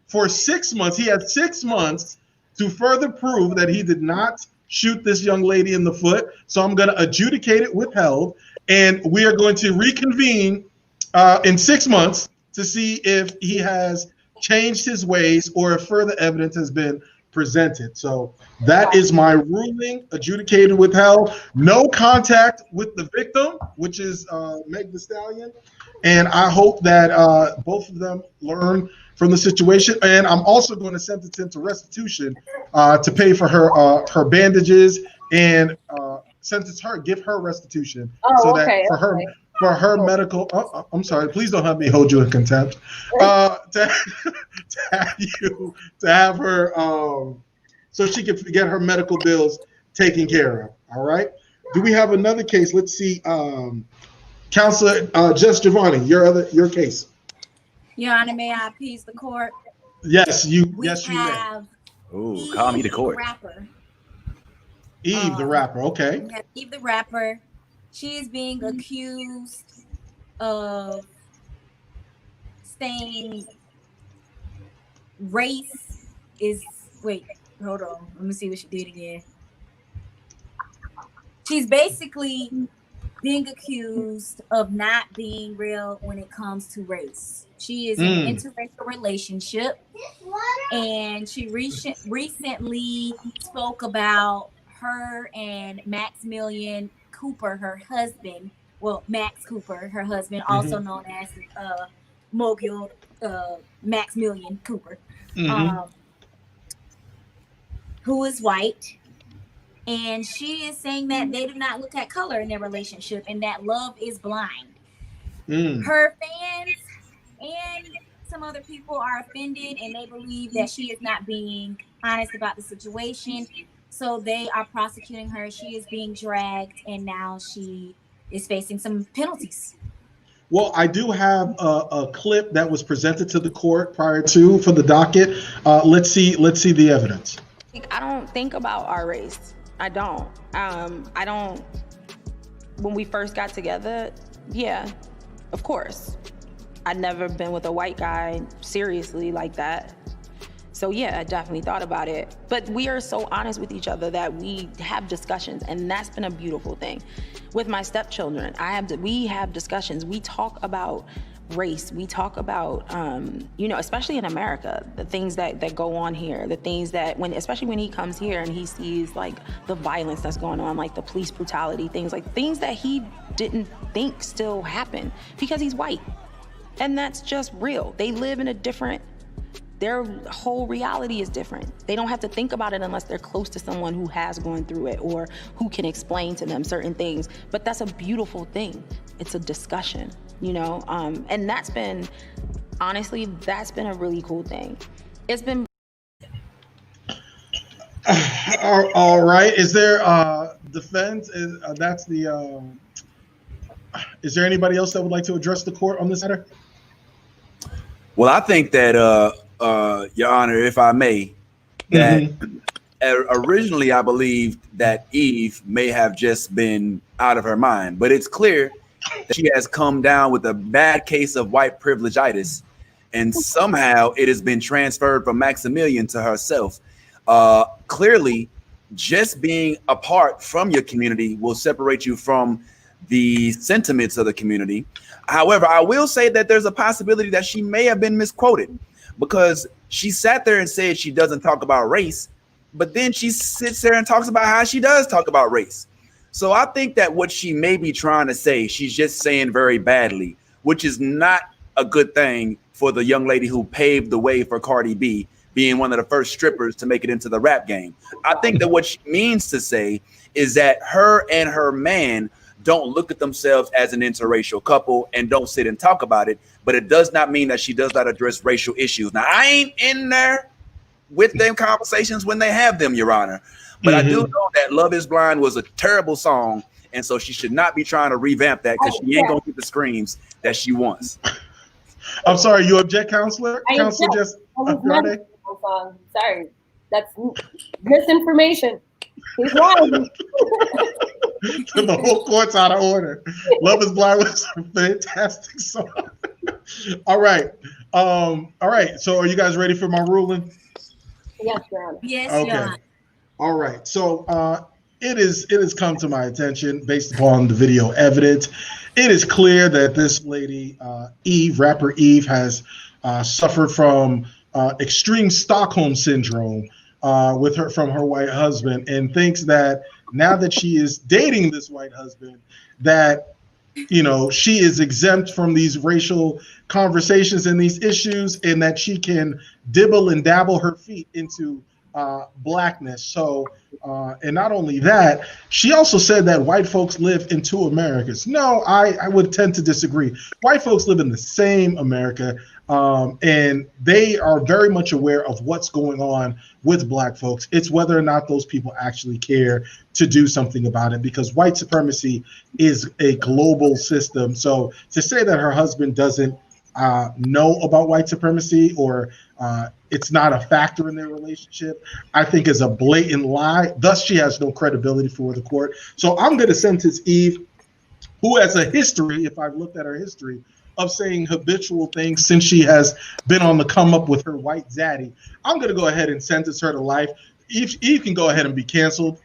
for 6 months. He had 6 months to further prove that he did not shoot this young lady in the foot. So I'm going to adjudicate it withheld, and we are going to reconvene in 6 months to see if he has changed his ways or if further evidence has been presented. So that is my ruling, adjudicated withheld. No contact with the victim, which is Meg Thee Stallion. And I hope that both of them learn from the situation. And I'm also going to sentence him to restitution to pay for her bandages and give her restitution for her medical. I'm sorry. Please don't have me hold you in contempt. To have her so she can get her medical bills taken care of. All right. Do we have another case? Let's see. Counselor Just Giovanni, your case. Your Honor, may I appease the court? Yes, you may. Oh, call me the court. Eve the rapper, okay. Eve the rapper. She is being accused of saying race is. Wait, hold on. Let me see what she did again. She's basically being accused of not being real when it comes to race. She is in an interracial relationship, and she recently spoke about her and Maximilian Cooper, her husband, well, Max Cooper, her husband, also known as mogul Maximilian Cooper, who is white. And she is saying that they do not look at color in their relationship and that love is blind. Her fans and some other people are offended and they believe that she is not being honest about the situation. So they are prosecuting her. She is being dragged and now she is facing some penalties. Well, I do have a clip that was presented to the court prior to for the docket. Let's see the evidence. I don't think about our race. I don't. When we first got together, yeah, of course. I'd never been with a white guy seriously like that. So yeah, I definitely thought about it. But we are so honest with each other that we have discussions, and that's been a beautiful thing. With my stepchildren, we have discussions. We talk about race. We talk about, especially in America, the things that go on here, the things that especially when he comes here and he sees like the violence that's going on, like the police brutality, things that he didn't think still happen because he's white. And that's just real. They live in their whole reality is different. They don't have to think about it unless they're close to someone who has gone through it or who can explain to them certain things. But that's a beautiful thing. It's a discussion, and that's been a really cool thing. It's been. All right. Is there defense? Is there anybody else that would like to address the court on this matter? Well, I think that, Your Honor, if I may, that originally I believed that Eve may have just been out of her mind, but it's clear that she has come down with a bad case of white privilege-itis, and somehow it has been transferred from Maximilian to herself. Clearly, just being apart from your community will separate you from the sentiments of the community. However, I will say that there's a possibility that she may have been misquoted because she sat there and said she doesn't talk about race, but then she sits there and talks about how she does talk about race. So I think that what she may be trying to say, she's just saying very badly, which is not a good thing for the young lady who paved the way for Cardi B, being one of the first strippers to make it into the rap game. I think that what she means to say is that her and her man don't look at themselves as an interracial couple and don't sit and talk about it, but it does not mean that she does not address racial issues. Now, I ain't in there with them conversations when they have them, Your Honor, but I do know that Love is Blind was a terrible song, and so she should not be trying to revamp that because she ain't gonna get the screams that she wants. I'm sorry, you object, Counselor? Counselor just song. Sorry, that's misinformation. He's lying. The whole court's out of order. Love is Blind was a fantastic song. All right. So are you guys ready for my ruling? Yes, Your Honor. Yes, okay. Your Honor. All right. So it has come to my attention based upon the video evidence. It is clear that this lady, rapper Eve, has suffered from extreme Stockholm syndrome from her white husband, and thinks that now that she is dating this white husband, that she is exempt from these racial conversations and these issues, and that she can dibble and dabble her feet into blackness. So, and not only that, she also said that white folks live in two Americas. No, I would tend to disagree. White folks live in the same America, and they are very much aware of what's going on with black folks. It's whether or not those people actually care to do something about it, because white supremacy is a global system. So to say that her husband doesn't know about white supremacy or it's not a factor in their relationship, I think is a blatant lie. Thus, she has no credibility for the court. So I'm going to sentence Eve, who has a history, if I've looked at her history, of saying habitual things since she has been on the come up with her white zaddy. I'm going to go ahead and sentence her to life. Eve can go ahead and be canceled,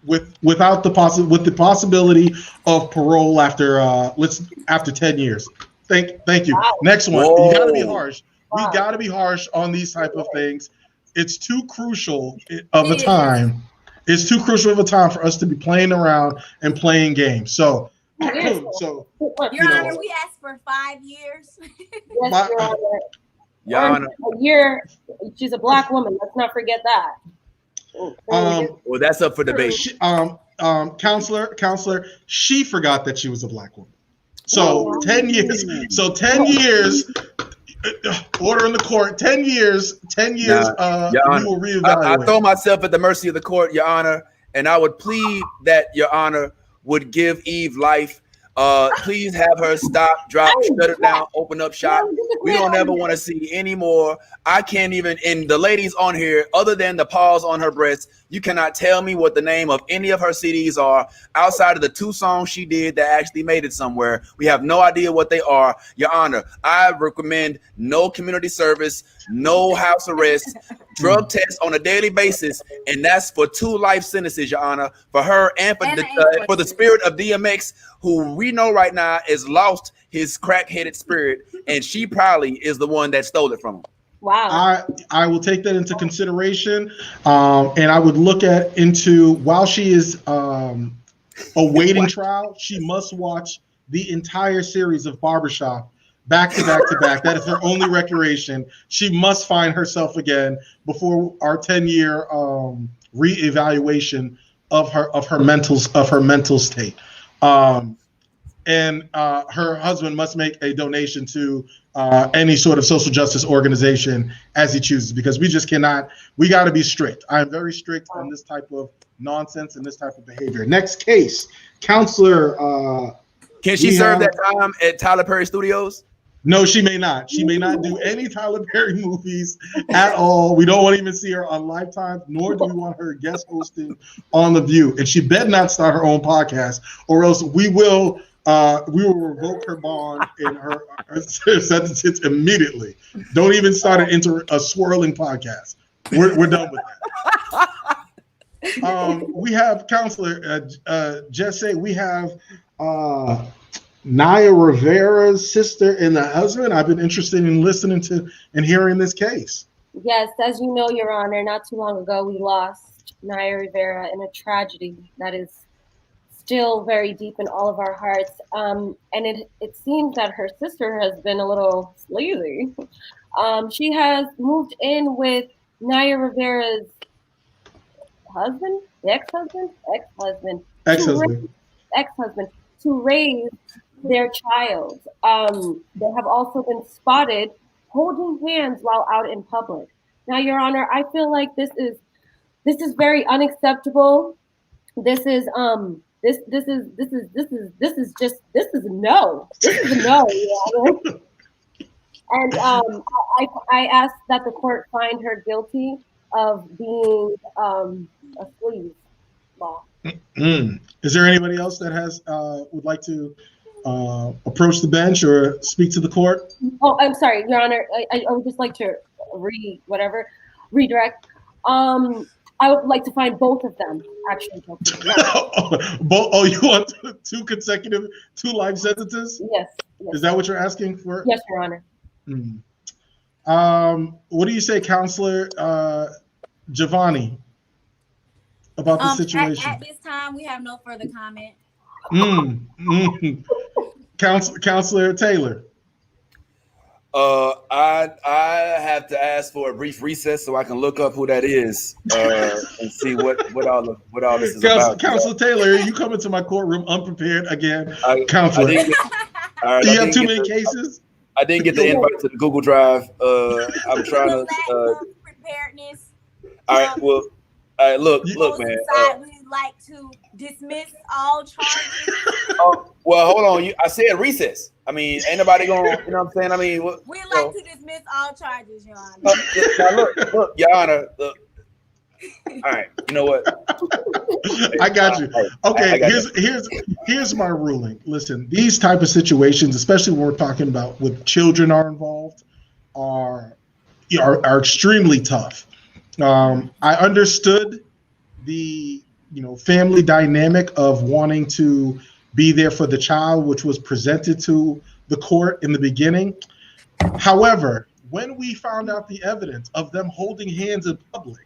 with the possibility of parole after 10 years. Thank you. Wow. Next one. Whoa. You got to be harsh. Wow. We got to be harsh on these type of things. It's too crucial of a time It's too crucial of a time for us to be playing around and playing games. So, Your Honor, we asked for 5 years. Yes, Your Honor. A year. She's a Black woman. Let's not forget that. Well, that's up for debate. Counselor, she forgot that she was a Black woman. So 10 years. So 10 years. Order in the court. 10 years. 10 years. Your Honor, we will reevaluate. I throw myself at the mercy of the court, Your Honor, and I would plead that Your Honor would give Eve life. Please have her stop, drop, shut it down, open up shop. We don't ever want to see any more. I can't even, and the ladies on here, other than the paws on her breast, you cannot tell me what the name of any of her CDs are outside of the 2 songs she did that actually made it somewhere. We have no idea what they are. Your Honor, I recommend no community service, no house arrest, drug tests on a daily basis, and that's for 2 life sentences, Your Honor, for her and for the spirit of DMX, who we know right now is lost his crack-headed spirit, and she probably is the one that stole it from him. Wow. I will take that into consideration, and I would look into while she is awaiting trial, she must watch the entire series of Barbershop back to back to back. That is her only recreation. She must find herself again before our 10-year reevaluation of her mental state. And her husband must make a donation to any sort of social justice organization as he chooses, because we just cannot. We got to be strict. I'm very strict on this type of nonsense and this type of behavior. Next case, Counselor. Can she serve that time at Tyler Perry Studios? No, she may not. She may not do any Tyler Perry movies at all. We don't want to even see her on Lifetime, nor do we want her guest hosting on The View. And she better not start her own podcast, or else we will revoke her bond and her sentences immediately. Don't even start it into a swirling podcast. We're done with that. We have Counselor Jesse. We have Naya Rivera's sister and the husband. I've been interested in listening to and hearing this case. Yes, as you know, Your Honor, not too long ago, we lost Naya Rivera in a tragedy that is still very deep in all of our hearts. And it seems that her sister has been a little sleazy. She has moved in with Naya Rivera's husband, ex-husband to raise their child. They have also been spotted holding hands while out in public. Now, Your Honor, I feel like this is very unacceptable. This is a no. This is a no, Your Honor. And I ask that the court find her guilty of being a sleaze law. Is there anybody else that has would like to approach the bench or speak to the court? Oh, I'm sorry, Your Honor. I would just like to redirect. I would like to find both of them actually guilty. Oh, you want 2 consecutive 2 life sentences? Yes. Is that what you're asking for? Yes, Your Honor. What do you say, Counselor Giovanni, about the situation? At this time, we have no further comment. Counselor Taylor. I have to ask for a brief recess so I can look up who that is and see what all this is about. Counselor Taylor, you come into my courtroom unprepared again. Counselor, do you have too many cases? I didn't get the invite to the Google Drive. I'm trying to. Preparedness. All right. Well. All right. Look, man. We'd like to dismiss all charges. Well, hold on. I said recess. I mean, ain't nobody going. You know what I'm saying? I mean, we'd like to dismiss all charges, Your Honor. Now look, Your Honor. Look. All right. You know what? I got you. Okay. Here's my ruling. Listen, these type of situations, especially when we're talking about with children are involved, are extremely tough. I understood the family dynamic of wanting to be there for the child, which was presented to the court in the beginning. However, when we found out the evidence of them holding hands in public,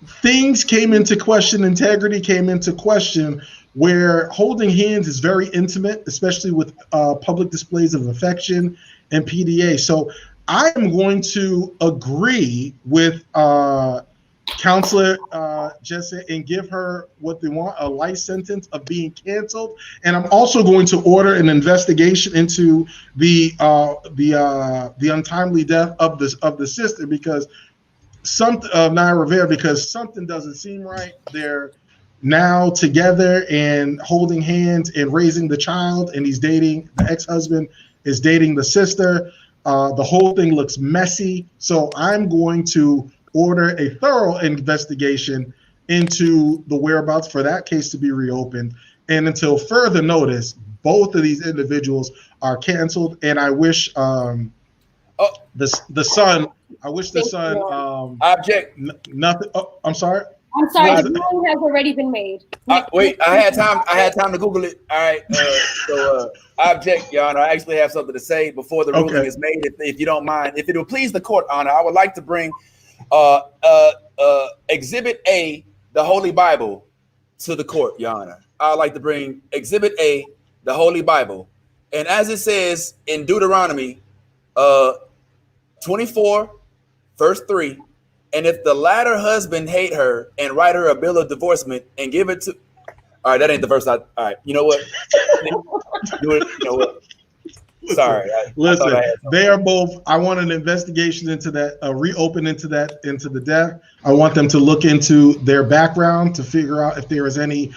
things came into question, integrity came into question, where holding hands is very intimate, especially with public displays of affection and PDA. So I am going to agree with Counselor Jesse and give her what they want, a life sentence of being canceled. And I'm also going to order an investigation into the untimely death of the sister, because Naya Rivera, because something doesn't seem right. They're now together and holding hands and raising the child, and the ex-husband is dating the sister. The whole thing looks messy. So I'm going to order a thorough investigation into the whereabouts for that case to be reopened. And until further notice, both of these individuals are canceled. And I wish the son object. Nothing. Oh, I'm sorry. I'm sorry. The ruling has already been made. Wait, I had time to Google it. All right. I object, Your Honor. I actually have something to say before the ruling is made, if you don't mind. If it will please the court, Honor, I would like to bring Exhibit A, the Holy Bible, to the court, Your Honor. I would like to bring Exhibit A, the Holy Bible. And as it says in Deuteronomy 24, verse 3, and if the latter husband hate her and write her a bill of divorcement and give it to... All right, that ain't the verse. All right, you know what? You know what? Sorry. Listen, they are both. I want an investigation into that, reopen into the death. I want them to look into their background to figure out if there is any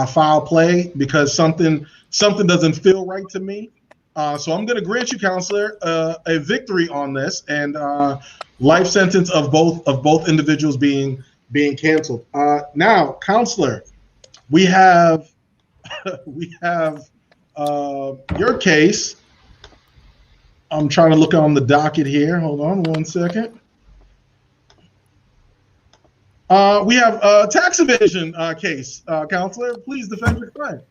foul play, because something doesn't feel right to me. So I'm going to grant you, Counselor, a victory on this, and life sentence of both individuals being canceled. Now, Counselor, we have your case. I'm trying to look on the docket here. Hold on 1 second. We have a tax evasion case. Counselor, please defend your client.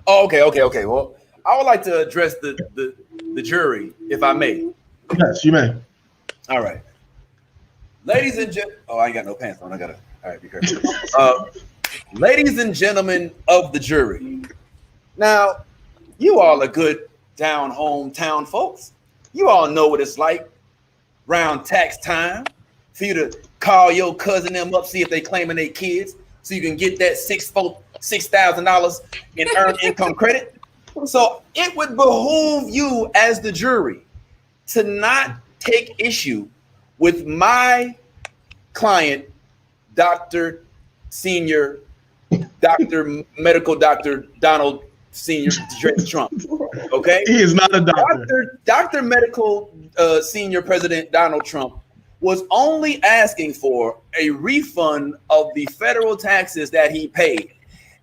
Oh, okay. Well, I would like to address the jury, if I may. Yes, you may. All right. Ladies and gentlemen, I ain't got no pants on. All right, be careful. Ladies and gentlemen of the jury. Now, you all are good down hometown folks. You all know what it's like around tax time for you to call your cousin them up, see if they claiming their kids, so you can get that $6,000 in earned income credit. So it would behoove you as the jury to not take issue with my client, Dr. Medical Doctor Donald Senior Trump. Okay, he is not a doctor. Dr. Medical Senior President Donald Trump was only asking for a refund of the federal taxes that he paid.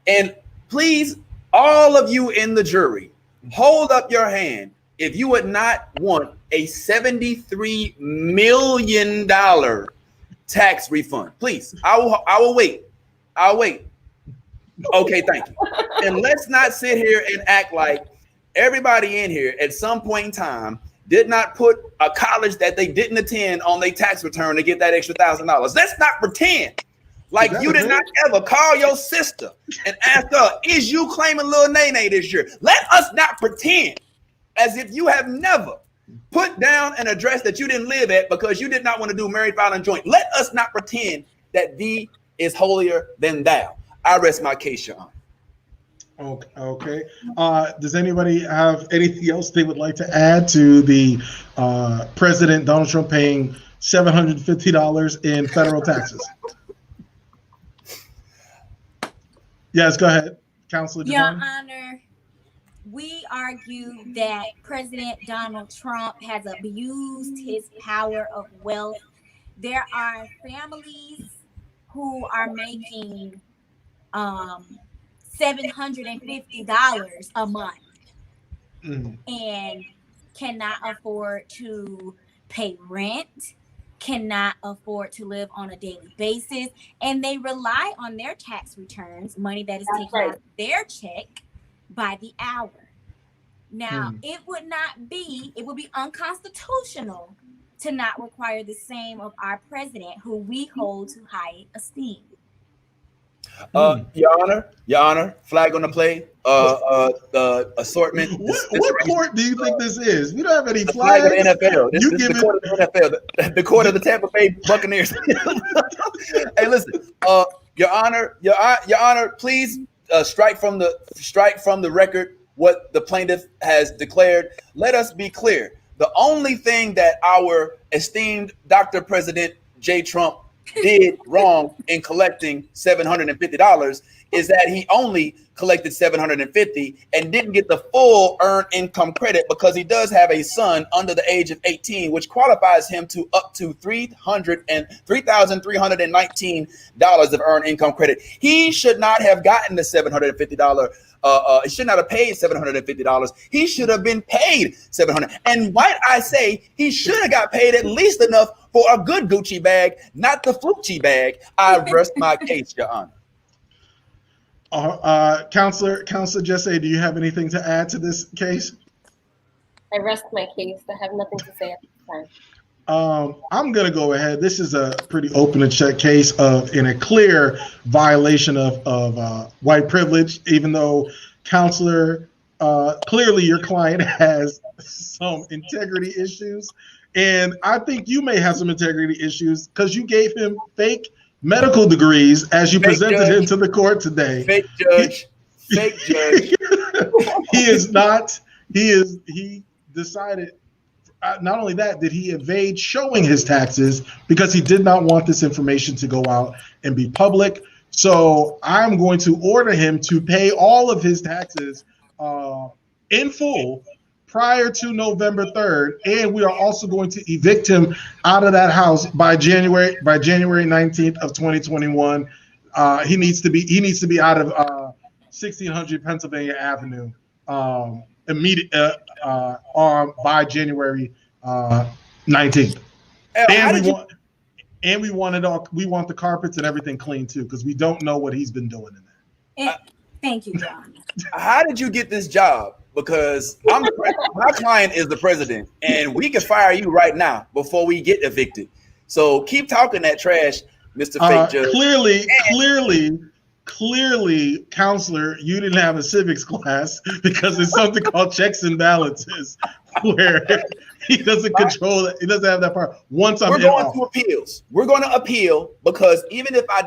And please, all of you in the jury, hold up your hand if you would not want a $73 million tax refund. Please, I will wait. I'll wait. Okay, thank you. And let's not sit here and act like everybody in here at some point in time did not put a college that they didn't attend on their tax return to get that extra $1,000. Let's not pretend like you did not ever call your sister and ask her, is you claiming Lil Nene this year? Let us not pretend as if you have never put down an address that you didn't live at because you did not want to do married filing joint. Let us not pretend that thee is holier than thou. I rest my case, Your Honor. Okay. Does anybody have anything else they would like to add to the President Donald Trump paying $750 in federal taxes? Yes, go ahead, Counselor Your Javon. Honor, we argue that President Donald Trump has abused his power of wealth. There are families who are making $750 a month and cannot afford to pay rent, cannot afford to live on a daily basis, and they rely on their tax returns, money that is taken out of their check, by the hour. Now, it would be unconstitutional to not require the same of our president, who we hold to high esteem. Your Honor, flag on the play. The assortment. What court do you think this is? We don't have any flag flags. of the NFL. This is the court of the NFL. The court of the Tampa Bay Buccaneers. Hey, listen, Your Honor, please strike from the record what the plaintiff has declared. Let us be clear. The only thing that our esteemed Dr. President J. Trump did wrong in collecting $750 is that he only collected $750 and didn't get the full earned income credit, because he does have a son under the age of 18, which qualifies him to up to $3,319 of earned income credit. He should not have gotten the $750. He should not have paid $750. He should have been paid $700. And might I say, he should have got paid at least enough for a good Gucci bag, not the Flucci bag. I rest my case, Your Honor. Counselor Jesse, do you have anything to add to this case? I rest my case. I have nothing to say at this time. I'm going to go ahead. This is a pretty open and shut case in a clear violation of white privilege, even though, Counselor, clearly your client has some integrity issues. And I think you may have some integrity issues because you gave him fake medical degrees as you presented him to the court today. Fake judge. He decided, not only that, did he evade showing his taxes because he did not want this information to go out and be public. So I'm going to order him to pay all of his taxes in full prior to November 3rd, and we are also going to evict him out of that house by January 19th of 2021. He needs to be out of 1600 Pennsylvania Avenue by January 19th. We want the carpets and everything clean too, because we don't know what he's been doing in there. Thank you, John. How did you get this job? Because my client is the president, and we can fire you right now before we get evicted. So keep talking that trash, Mr. Fake Judge. Clearly, Counselor, you didn't have a civics class, because there's something called checks and balances where he doesn't control it. He doesn't have that part. We're going to appeals. We're going to appeal, because even if my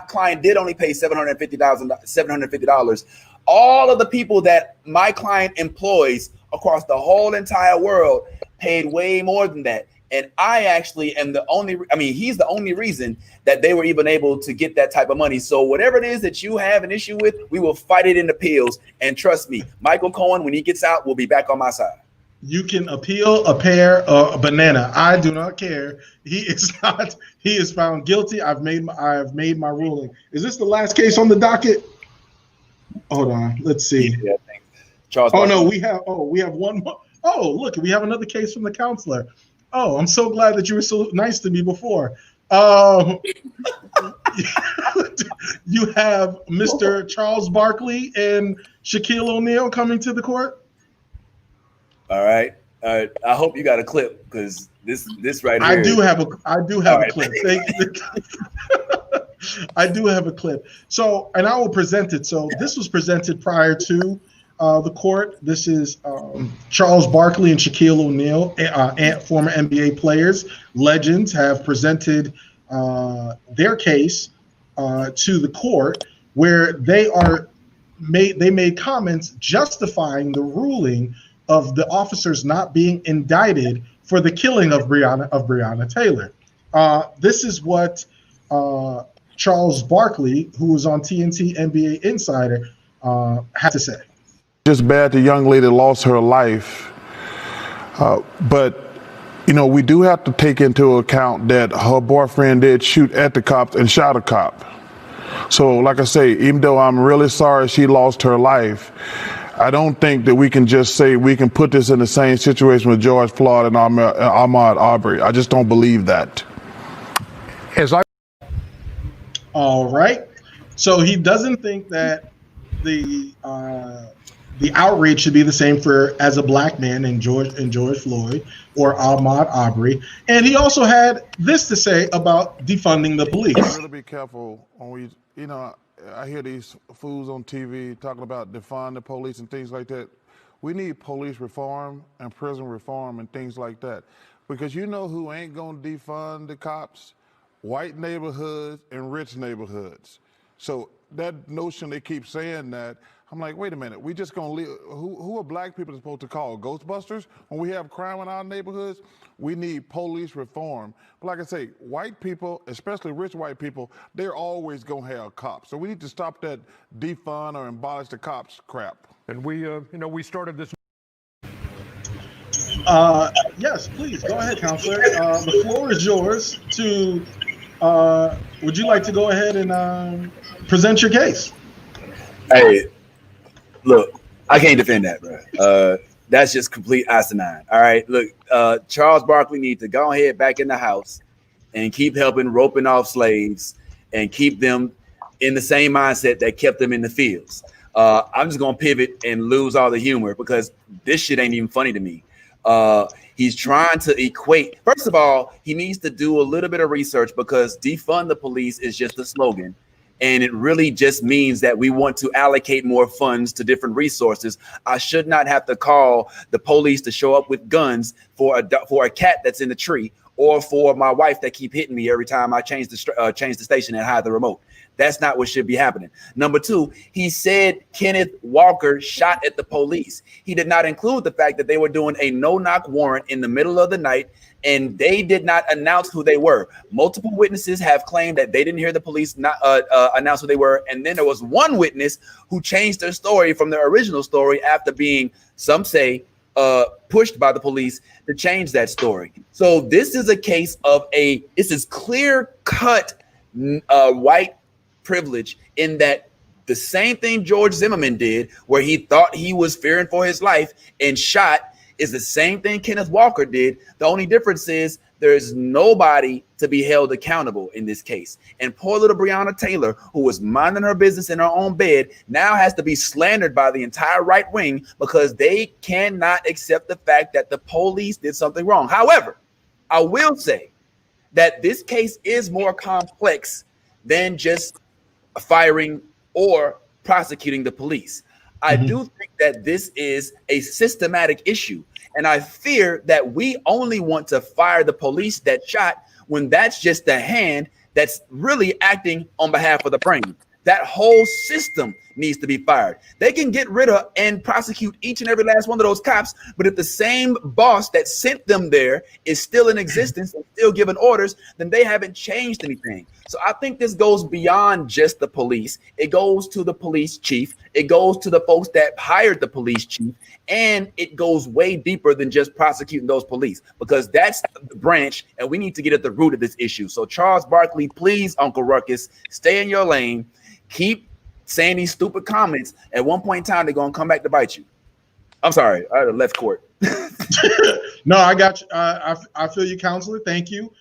client did only pay $750, all of the people that my client employs across the whole entire world paid way more than that. And I actually am he's the only reason that they were even able to get that type of money. So whatever it is that you have an issue with, we will fight it in appeals. And trust me, Michael Cohen, when he gets out, will be back on my side. You can appeal a pear or a banana. I do not care. He is found guilty. I have made my ruling. Is this the last case on the docket? Hold on. Let's see. Yeah, Charles. We have one more. Oh, look, we have another case from the counselor. Oh, I'm so glad that you were so nice to me before. You have Mr. Charles Barkley and Shaquille O'Neal coming to the court. All right. I hope you got a clip, because this right here. I do have a clip. I do have a clip. So, and I will present it. So this was presented prior to the court. This is Charles Barkley and Shaquille O'Neal, former NBA players, legends, have presented their case to the court, where they made comments justifying the ruling of the officers not being indicted for the killing of Breonna Taylor. This is what Charles Barkley, who was on TNT NBA Insider, had to say. Just bad the young lady lost her life. But, we do have to take into account that her boyfriend did shoot at the cops and shot a cop. So, like I say, even though I'm really sorry she lost her life, I don't think that we can just say we can put this in the same situation with George Floyd and Ahmaud Arbery. I just don't believe that. All right. So he doesn't think that the the outrage should be the same for as a black man in George Floyd or Ahmaud Arbery. And he also had this to say about defunding the police. You gotta be careful when we, you know, I hear these fools on TV talking about defund the police and things like that. We need police reform and prison reform and things like that. Because you know who ain't gonna defund the cops? White neighborhoods and rich neighborhoods. So that notion they keep saying that, I'm like, wait a minute, we just gonna leave, who are black people supposed to call? Ghostbusters? When we have crime in our neighborhoods, we need police reform. But like I say, white people, especially rich white people, they're always gonna have cops. So we need to stop that defund or abolish the cops crap. And we, we started this. Yes, please, go ahead, Counselor. The floor is yours to, would you like to go ahead and present your case? Hey, look, I can't defend that, bro. That's just complete asinine. All right, look, Charles Barkley needs to go ahead back in the house and keep helping roping off slaves and keep them in the same mindset that kept them in the fields. I'm just gonna pivot and lose all the humor because this shit ain't even funny to me. He's trying to equate. First of all, he needs to do a little bit of research because defund the police is just a slogan. And it really just means that we want to allocate more funds to different resources. I should not have to call the police to show up with guns for a cat that's in the tree or for my wife that keep hitting me every time I change the station and hide the remote. That's not what should be happening. Number two, he said Kenneth Walker shot at the police. He did not include the fact that they were doing a no-knock warrant in the middle of the night and they did not announce who they were. Multiple witnesses have claimed that they didn't hear the police not announce who they were. And then there was one witness who changed their story from their original story after being, some say, pushed by the police to change that story. So this is a case of this is clear-cut white privilege in that the same thing George Zimmerman did, where he thought he was fearing for his life and shot, is the same thing Kenneth Walker did. The only difference is there's nobody to be held accountable in this case. And poor little Breonna Taylor, who was minding her business in her own bed, now has to be slandered by the entire right wing because they cannot accept the fact that the police did something wrong. However, I will say that this case is more complex than just firing or prosecuting the police. I do think that this is a systematic issue. And I fear that we only want to fire the police that shot when that's just the hand that's really acting on behalf of the brain. That whole system needs to be fired. They can get rid of and prosecute each and every last one of those cops, but if the same boss that sent them there is still in existence and still giving orders, then they haven't changed anything. So I think this goes beyond just the police. It goes to the police chief. It goes to the folks that hired the police chief. And it goes way deeper than just prosecuting those police, because that's the branch and we need to get at the root of this issue. So Charles Barkley, please, Uncle Ruckus, stay in your lane. Keep saying these stupid comments. At one point in time, they're going to come back to bite you. I'm sorry. I left court. No, I got you. I feel you, Counselor. Thank you.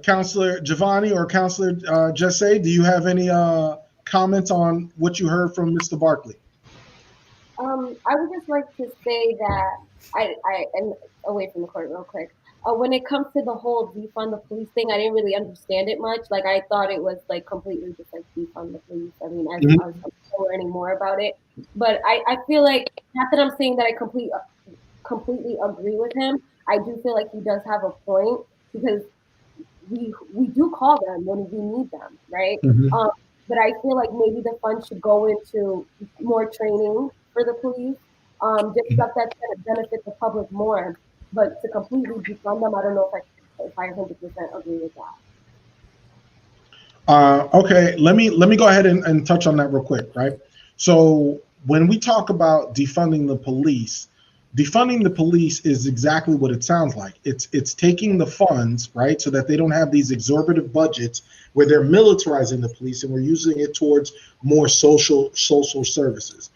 Counselor Giovanni or Counselor Jesse, do you have any comments on what you heard from Mr. Barkley? I would just like to say that and away from the court real quick. When it comes to the whole defund the police thing, I didn't really understand it much. Like, I thought it was like completely just like defund the police. I mean, I was learning more about it, but I feel like, not that I'm saying that I completely agree with him. I do feel like he does have a point, because we do call them when we need them, right? But I feel like maybe the funds should go into more training for the police, just stuff that's going to benefit the public more. But to completely defund them, I don't know if I 100% agree with that. Okay, let me go ahead and touch on that real quick, right? So when we talk about defunding the police is exactly what it sounds like. It's taking the funds, right, so that they don't have these exorbitant budgets where they're militarizing the police, and we're using it towards more social services.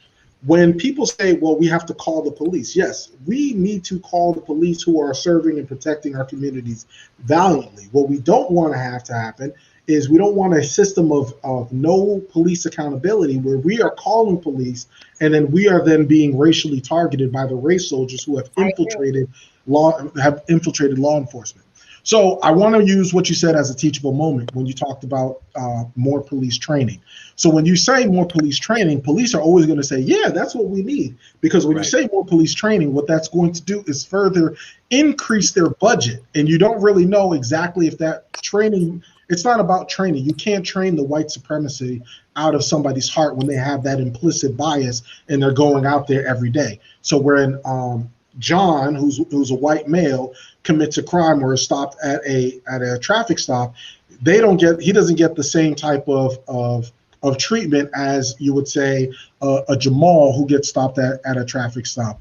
When people say, well, we have to call the police, yes, we need to call the police who are serving and protecting our communities valiantly. What we don't want to have to happen is we don't want a system of no police accountability where we are calling police and then we are then being racially targeted by the race soldiers who have infiltrated law enforcement. So I want to use what you said as a teachable moment when you talked about more police training. So when you say more police training, police are always going to say, yeah, that's what we need. Because when you say more police training, what that's going to do is further increase their budget. And you don't really know exactly if that training, it's not about training. You can't train the white supremacy out of somebody's heart when they have that implicit bias and they're going out there every day. So when John, who's a white male, commits a crime or is stopped at a traffic stop, he doesn't get the same type of treatment as you would say a Jamal who gets stopped at a traffic stop.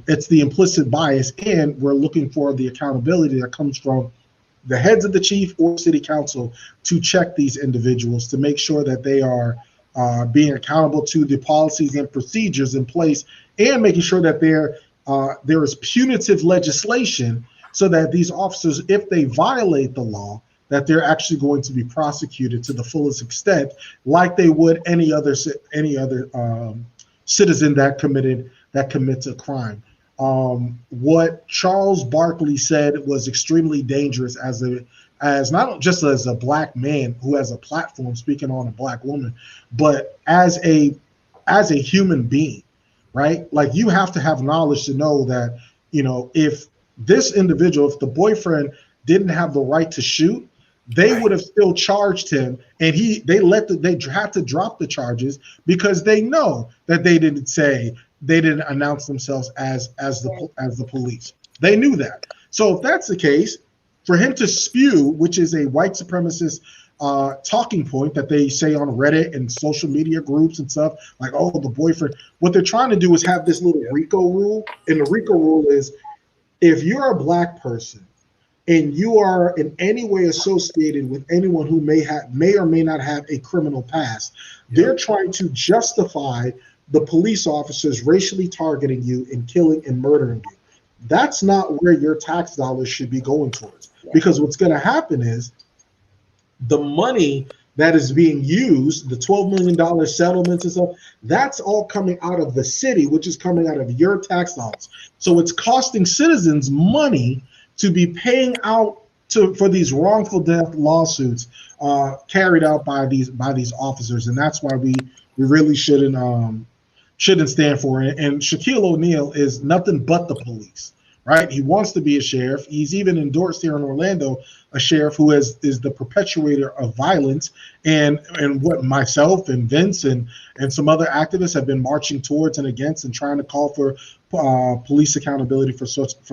It's the implicit bias, and we're looking for the accountability that comes from the heads of the chief or city council to check these individuals to make sure that they are being accountable to the policies and procedures in place, and making sure that there is punitive legislation so that these officers, if they violate the law, that they're actually going to be prosecuted to the fullest extent, like they would any other citizen that commits a crime. What Charles Barkley said was extremely dangerous as not just as a black man who has a platform speaking on a black woman, but as a human being, right? Like, you have to have knowledge to know that, if this individual, if the boyfriend didn't have the right to shoot, they would have still charged him, and they had to drop the charges because they know that they didn't announce themselves as the police. They knew that. So if that's the case, for him to spew, which is a white supremacist talking point that they say on Reddit and social media groups and stuff, like, oh, the boyfriend, what they're trying to do is have this little RICO rule. And the RICO rule is, if you're a black person and you are in any way associated with anyone who may or may not have a criminal past, they're trying to justify the police officers racially targeting you and killing and murdering you. That's not where your tax dollars should be going towards. Because what's going to happen is the money that is being used, the $12 million settlements and stuff, that's all coming out of the city, which is coming out of your tax dollars. So it's costing citizens money to be paying out for these wrongful death lawsuits carried out by these officers, and that's why we really shouldn't stand for it. And Shaquille O'Neal is nothing but the police, right? He wants to be a sheriff. He's even endorsed here in Orlando a sheriff who is the perpetuator of violence, and what myself and Vince and some other activists have been marching towards and against and trying to call for police accountability for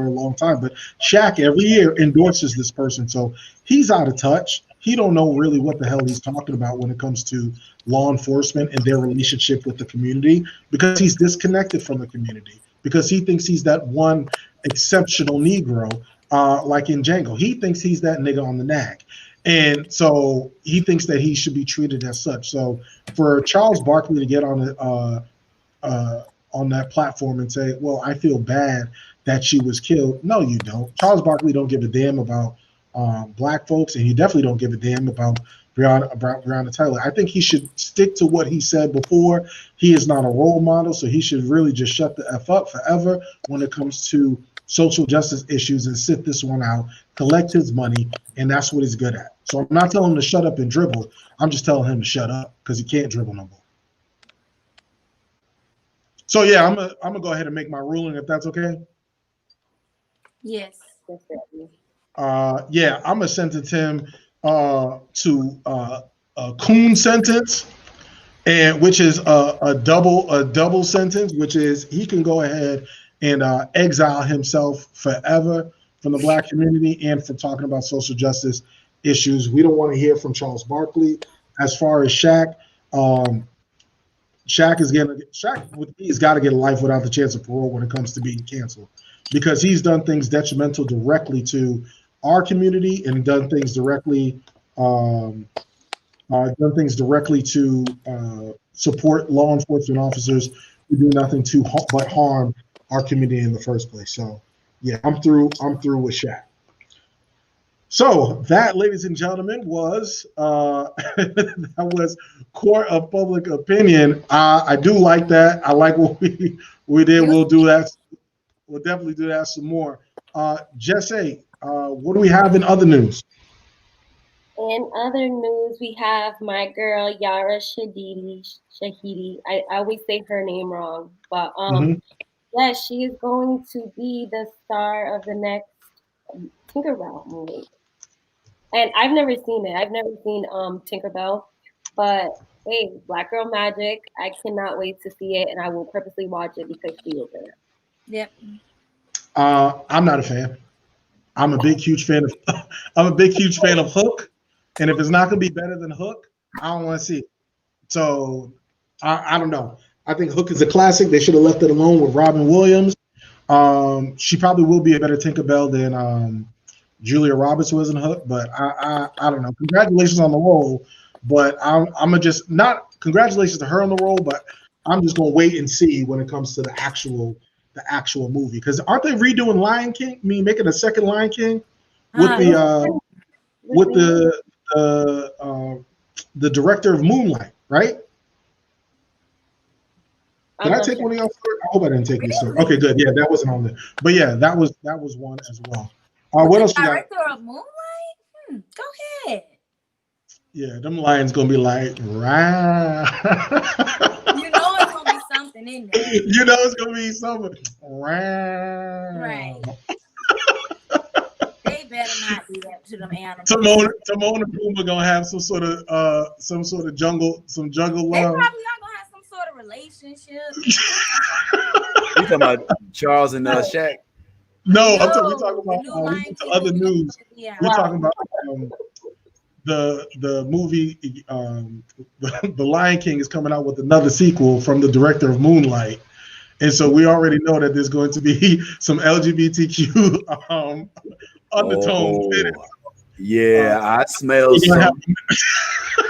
a long time. But Shaq every year endorses this person, so he's out of touch. He don't know really what the hell he's talking about when it comes to law enforcement and their relationship with the community, because he's disconnected from the community, because he thinks he's that one exceptional Negro, like in Django. He thinks he's that nigga on the nag. And so he thinks that he should be treated as such. So for Charles Barkley to get on that platform and say, well, I feel bad that she was killed. No, you don't. Charles Barkley don't give a damn about black folks, and he definitely don't give a damn about Breonna Taylor. I think he should stick to what he said before. He is not a role model, so he should really just shut the F up forever when it comes to social justice issues and sit this one out, collect his money, and that's what he's good at. So I'm not telling him to shut up and dribble. I'm just telling him to shut up because he can't dribble no more. So yeah, I'm gonna go ahead and make my ruling if that's okay. Yes. Yeah, I'm gonna sentence him to a coon sentence, and which is a double sentence, which is he can go ahead and exile himself forever from the black community and from talking about social justice issues. We don't want to hear from Charles Barkley. As far as Shaq, Shaq he's got to get a life without the chance of parole when it comes to being canceled, because he's done things detrimental directly to our community and done things directly to support law enforcement officers who do nothing but harm our community in the first place. So yeah, I'm through with Shaq. So that, ladies and gentlemen, was that was Court of Public Opinion. I do like that. I like what we did. We'll do that. We'll definitely do that some more. Jesse, what do we have in other news? In other news, we have my girl Yara Shahidi. I always say her name wrong, but yeah, she is going to be the star of the next Tinkerbell movie. And I've never seen it. I've never seen Tinkerbell, but hey, Black Girl Magic. I cannot wait to see it, and I will purposely watch it because she is in it. Yep. I'm not a fan. I'm a big, huge fan of. I'm a big, huge fan of Hook, and if it's not going to be better than Hook, I don't want to see it. So I don't know. I think Hook is a classic. They should have left it alone with Robin Williams. She probably will be a better Tinkerbell than Julia Roberts was in Hook, but I don't know. Congratulations on the role, but I'm gonna just not congratulations to her on the role, but I'm just gonna wait and see when it comes to the actual movie, because aren't they redoing Lion King? Making a second Lion King with the director of Moonlight, right? Did I take one of y'all? I hope I didn't take you, sir. Okay, good. Yeah, that wasn't on there, but yeah, that was one as well. What else you got? Director of Moonlight? Go ahead. Yeah, them lions gonna be like, rah. You know it's gonna be something in there. You know it's gonna be something. Rah. Right. They better not do that to them animals. Timon and Pumbaa gonna have some sort of jungle They love. probably are gonna have some sort of relationship. You talking about Charles and Shaq? No, we're talking about the other news. Yeah. We're talking about the movie. The Lion King is coming out with another sequel from the director of Moonlight, and so we already know that there's going to be some LGBTQ undertones in it. Yeah, I smell some.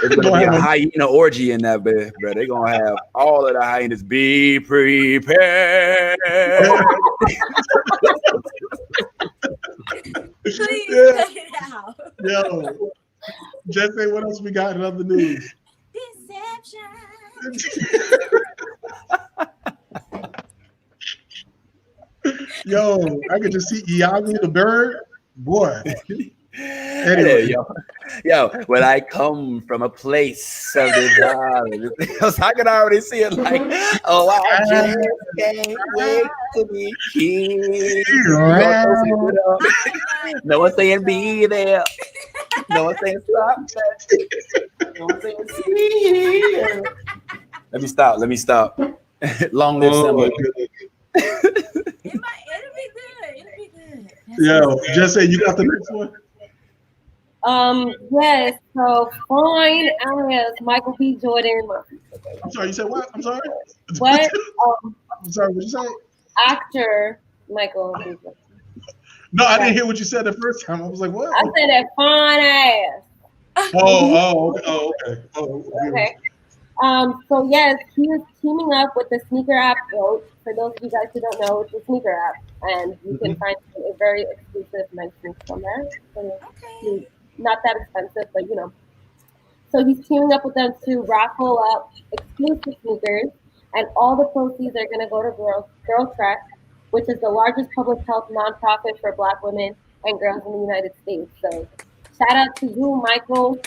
It's gonna be a hyena orgy in that bed, bro. They're gonna have all of the hyenas. Be prepared. Please cut it out. Yo, Jesse, what else we got in other news? Deception. Yo, I could just see Iago the bird. Boy. Anyway, yo, when I come from a place of desire, I can already see it like, oh, I just can't wait to be here. No one's saying be there. No one's saying stop. No one's saying see here. Let me stop. Long live Simba. It'll be good. Yo, Jesse, you got the next one? Yes, so fine alias Michael B. Jordan. I'm sorry, you said what? I'm sorry? What? I'm sorry, what you say? Actor Michael B. Jordan. No, I didn't hear what you said the first time. I was like, what? I said that fine ass. Okay. Okay. So yes, he is teaming up with the sneaker app GOAT. For those of you guys who don't know, it's a sneaker app, and you can find a very exclusive nice sneakers on there. So not that expensive, but you know. So he's teaming up with them to raffle up exclusive sneakers, and all the proceeds are going to go to Girl Trek, which is the largest public health nonprofit for Black women and girls in the United States. So shout out to you, Michael.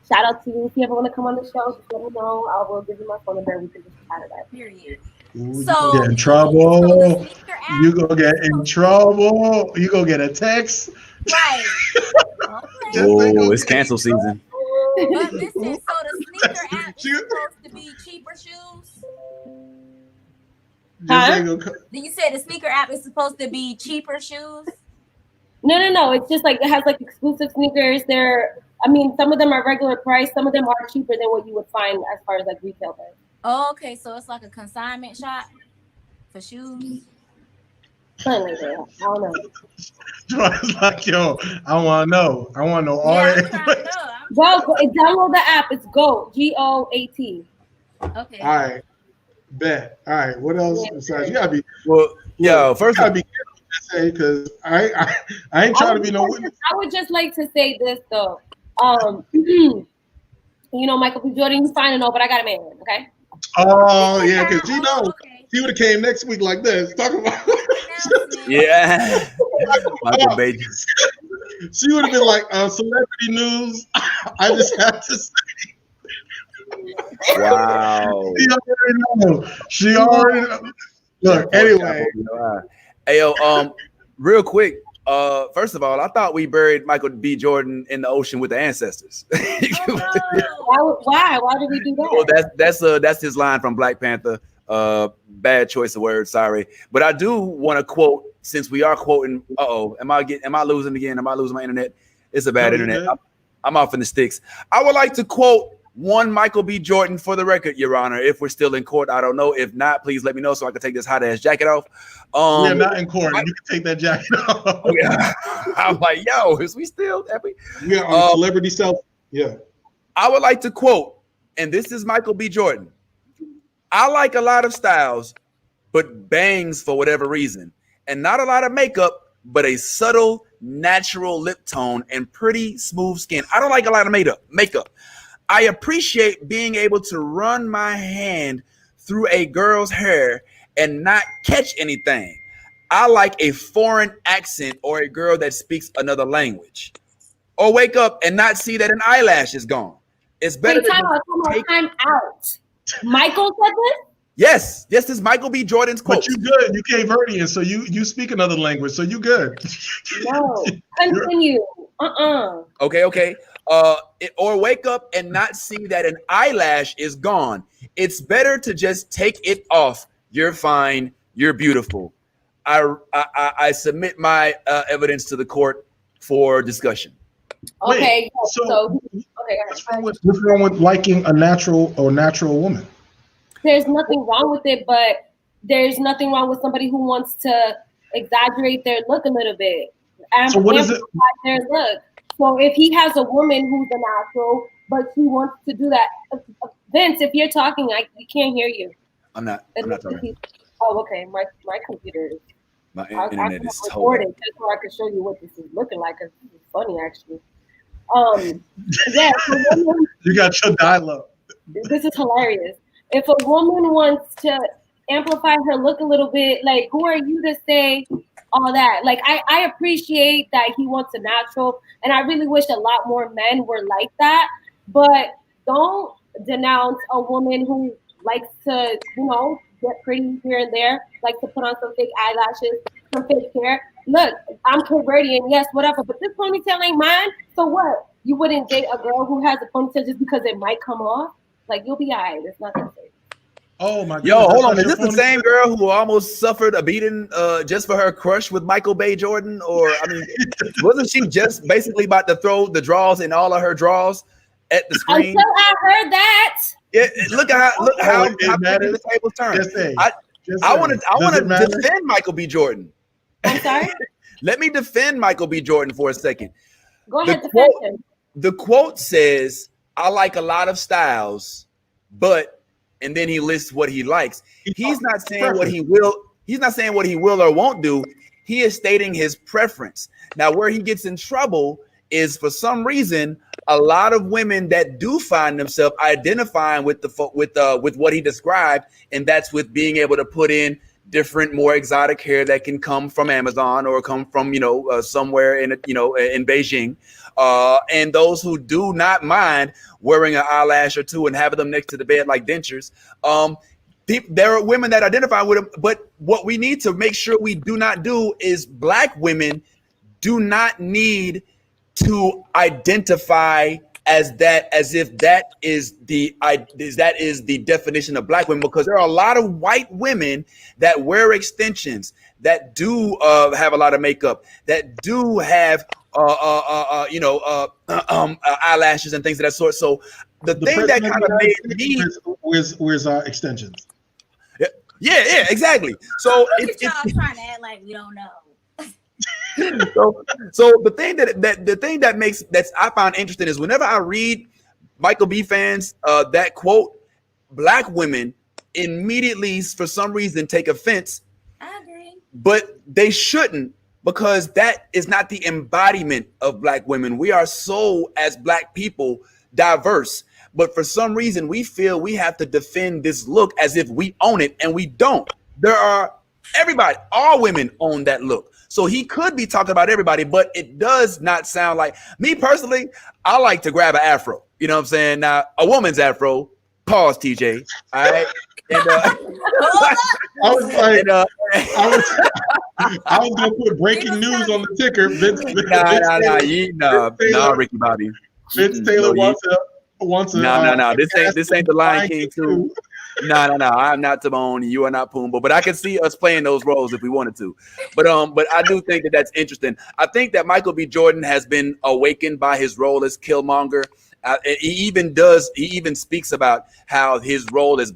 Shout out to you. If you ever want to come on the show, just let me know. I will give you my phone number. We can just chat it out. Period. Ooh, so you get in trouble. You gonna get in trouble. You gonna get a text. Right. Oh, it's cancel season. But listen, so the sneaker app is supposed to be cheaper shoes. Huh? You said the sneaker app is supposed to be cheaper shoes? No. It's just like it has like exclusive sneakers. Some of them are regular price. Some of them are cheaper than what you would find as far as like retail goes. Oh, okay. So it's like a consignment shop for shoes. Something like that. I don't know. It's like, yo, I want to know. I want to know all that. Go download the app. It's GOAT. GOAT. Okay. All right. Bet. All right. What else besides? You gotta be. Well, yo, first gotta be to say because I ain't trying to be no witness. I would just like to say this though. Michael B. Jordan, you fine and all, but I got a man, okay? Oh yeah, because he would have came next week like this, talking about. Yeah, Michael Bay. She would have been like, celebrity news. I just have to say. Wow. She already know. Look, anyway. Hey, yo, real quick. First of all, I thought we buried Michael B. Jordan in the ocean with the ancestors. Why? Why did we do that? Well, that's his line from Black Panther. Bad choice of words, sorry. But I do want to quote, since we are quoting. Am I losing again? Am I losing my internet? It's a bad internet. I'm off in the sticks. I would like to quote one Michael B. Jordan for the record, Your Honor. If we're still in court, I don't know. If not, please let me know so I can take this hot ass jacket off. We're not in court. You can take that jacket off. Yeah. I'm like, yo, is we still? We are on celebrity self. Yeah. I would like to quote, and this is Michael B. Jordan. I like a lot of styles, but bangs for whatever reason, and not a lot of makeup, but a subtle, natural lip tone and pretty smooth skin. I don't like a lot of makeup. I appreciate being able to run my hand through a girl's hair and not catch anything. I like a foreign accent or a girl that speaks another language. Or wake up and not see that an eyelash is gone. It's better time out. Michael said this? Yes, this is Michael B. Jordan's quote. But you good. You Cape Verdean, so you speak another language, so you good. No, continue. Okay. Or wake up and not see that an eyelash is gone. It's better to just take it off. You're fine. You're beautiful. I submit my evidence to the court for discussion. Okay. What's wrong with liking a natural woman? There's nothing wrong with it, but there's nothing wrong with somebody who wants to exaggerate their look a little bit. So what is it? Their look. So if he has a woman who's a natural, but she wants to do that, Vince, if you're talking, we can't hear you. I'm not talking. Oh, okay. My computer is. My internet is recording just so I can show you what this is looking like. Cause it's funny, actually. Yeah. You got your dial-up. This is hilarious. If a woman wants to amplify her look a little bit, like, who are you to say all that? Like, I appreciate that he wants a natural, and I really wish a lot more men were like that. But don't denounce a woman who likes to, get pretty here and there, like to put on some fake eyelashes, some fake hair. Look, I'm Caribbean, yes, whatever, but this ponytail ain't mine. So what? You wouldn't date a girl who has a ponytail just because it might come off? Like, you'll be all right. It's not that serious. Oh my God. Yo, hold on. Is this the same girl who almost suffered a beating just for her crush with Michael B. Jordan? Or, I mean, wasn't she just basically about to throw the draws in all of her draws at the screen? Until I heard that. Yeah, look how the tables turn. I want to defend Michael B. Jordan. I'm sorry? Let me defend Michael B. Jordan for a second. Go ahead, defend him. The quote says, I like a lot of styles, but, and then he lists what he likes. He's not saying what he will. He's not saying what he will or won't do. He is stating his preference. Now, where he gets in trouble is, for some reason, a lot of women that do find themselves identifying with what he described, and that's with being able to put in different, more exotic hair that can come from Amazon or come from somewhere in in Beijing, and those who do not mind wearing an eyelash or two and having them next to the bed like dentures. There are women that identify with them, but what we need to make sure we do not do is Black women do not need to identify as if that is the definition of Black women, because there are a lot of white women that wear extensions, that do have a lot of makeup, that do have eyelashes and things of that sort. So the thing that kind of made me where's our extensions? Yeah, exactly. So y'all trying to act like we don't know. So the thing that I find interesting is whenever I read Michael B. fans that quote, Black women immediately for some reason take offense. I agree. but they shouldn't, because that is not the embodiment of Black women. We are so, as Black people, diverse. But for some reason, we feel we have to defend this look as if we own it, and we don't. Everybody, all women own that look. So he could be talking about everybody, but it does not sound like me personally. I like to grab an afro. You know what I'm saying? Now, a woman's afro. Pause, TJ. All right. And, I was like, I was gonna put breaking news on the ticker. Nah, Ricky Bobby. Vince Taylor wants a. No. This ain't the Lion King too. No. I'm not Timon. You are not Pumbaa. But I can see us playing those roles if we wanted to. But I do think that that's interesting. I think that Michael B. Jordan has been awakened by his role as Killmonger. He even speaks about how his role as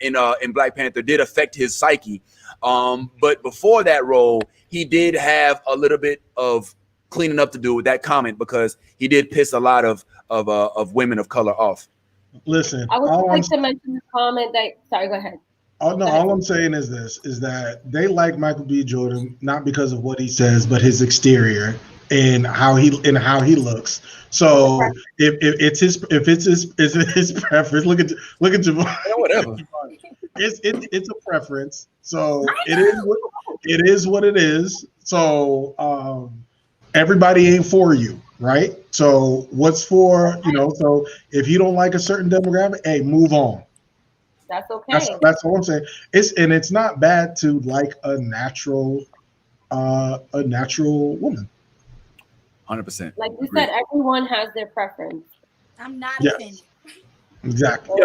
in Black Panther did affect his psyche. But before that role, he did have a little bit of cleaning up to do with that comment, because he did piss a lot of women of color off. Listen, I would like to mention the comment that. Sorry, go ahead. Oh no, all I'm saying is this: is that they like Michael B. Jordan not because of what he says, but his exterior and how he looks. So if it's his preference, look at whatever. It's a preference. So it is what it is. So everybody ain't for you, right? So what's for, so if you don't like a certain demographic, hey, move on. That's okay. That's all I'm saying. It's not bad to like a natural woman. 100%. Like you said, everyone has their preference. I'm not offended. Exactly.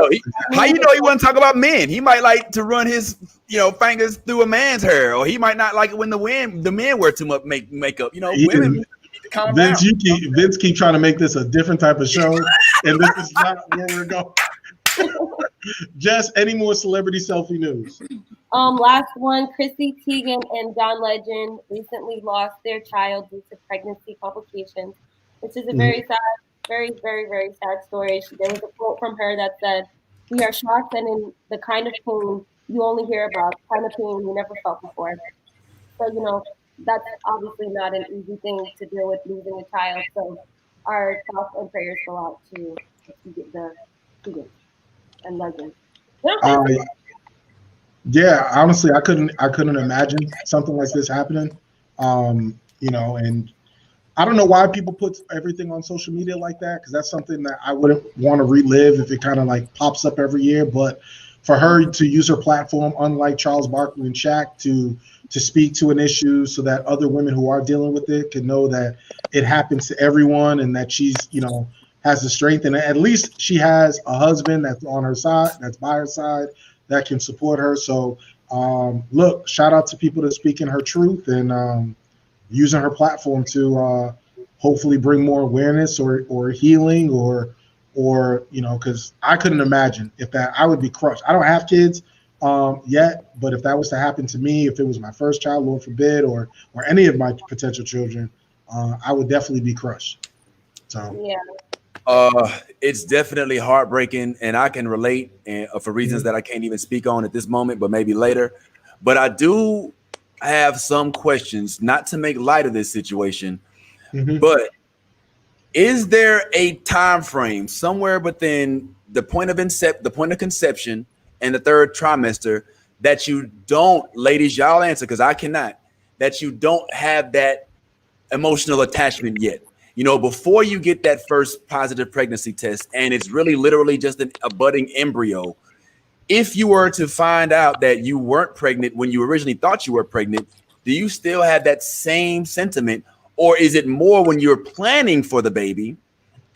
How you know he wouldn't talk about men? He might like to run his fingers through a man's hair, or he might not like it when the men wear too much makeup. Women need to calm down. Vince keep trying to make this a different type of show, and this is not where we're going. Jess, any more celebrity selfie news? Last one, Chrissy Teigen and John Legend recently lost their child due to pregnancy complications, which is a very sad, very, very, very sad story. There was a quote from her that said, "We are shocked and in the kind of pain you only hear about, kind of pain you never felt before." So, that's obviously not an easy thing to deal with, losing a child. So our thoughts and prayers go out to the Teigen and Legend. Yeah, honestly, I couldn't imagine something like this happening. And I don't know why people put everything on social media like that, because that's something that I wouldn't want to relive if it kind of like pops up every year. But for her to use her platform, unlike Charles Barkley and Shaq, to speak to an issue so that other women who are dealing with it can know that it happens to everyone, and that she's, has the strength, and at least she has a husband that's on her side, that's by her side, that can support her. So look, shout out to people that speak in her truth and using her platform to hopefully bring more awareness or healing or because I couldn't imagine I would be crushed. I don't have kids yet, but if that was to happen to me, if it was my first child, Lord forbid, or any of my potential children, I would definitely be crushed. So yeah. It's definitely heartbreaking, and I can relate for reasons that I can't even speak on at this moment, but maybe later. But I do have some questions, not to make light of this situation, but is there a time frame somewhere within the point of conception and the third trimester that you don't, ladies, y'all answer because I cannot, that you don't have that emotional attachment yet? Before you get that first positive pregnancy test, and it's really literally just a budding embryo, if you were to find out that you weren't pregnant when you originally thought you were pregnant, do you still have that same sentiment? Or is it more when you're planning for the baby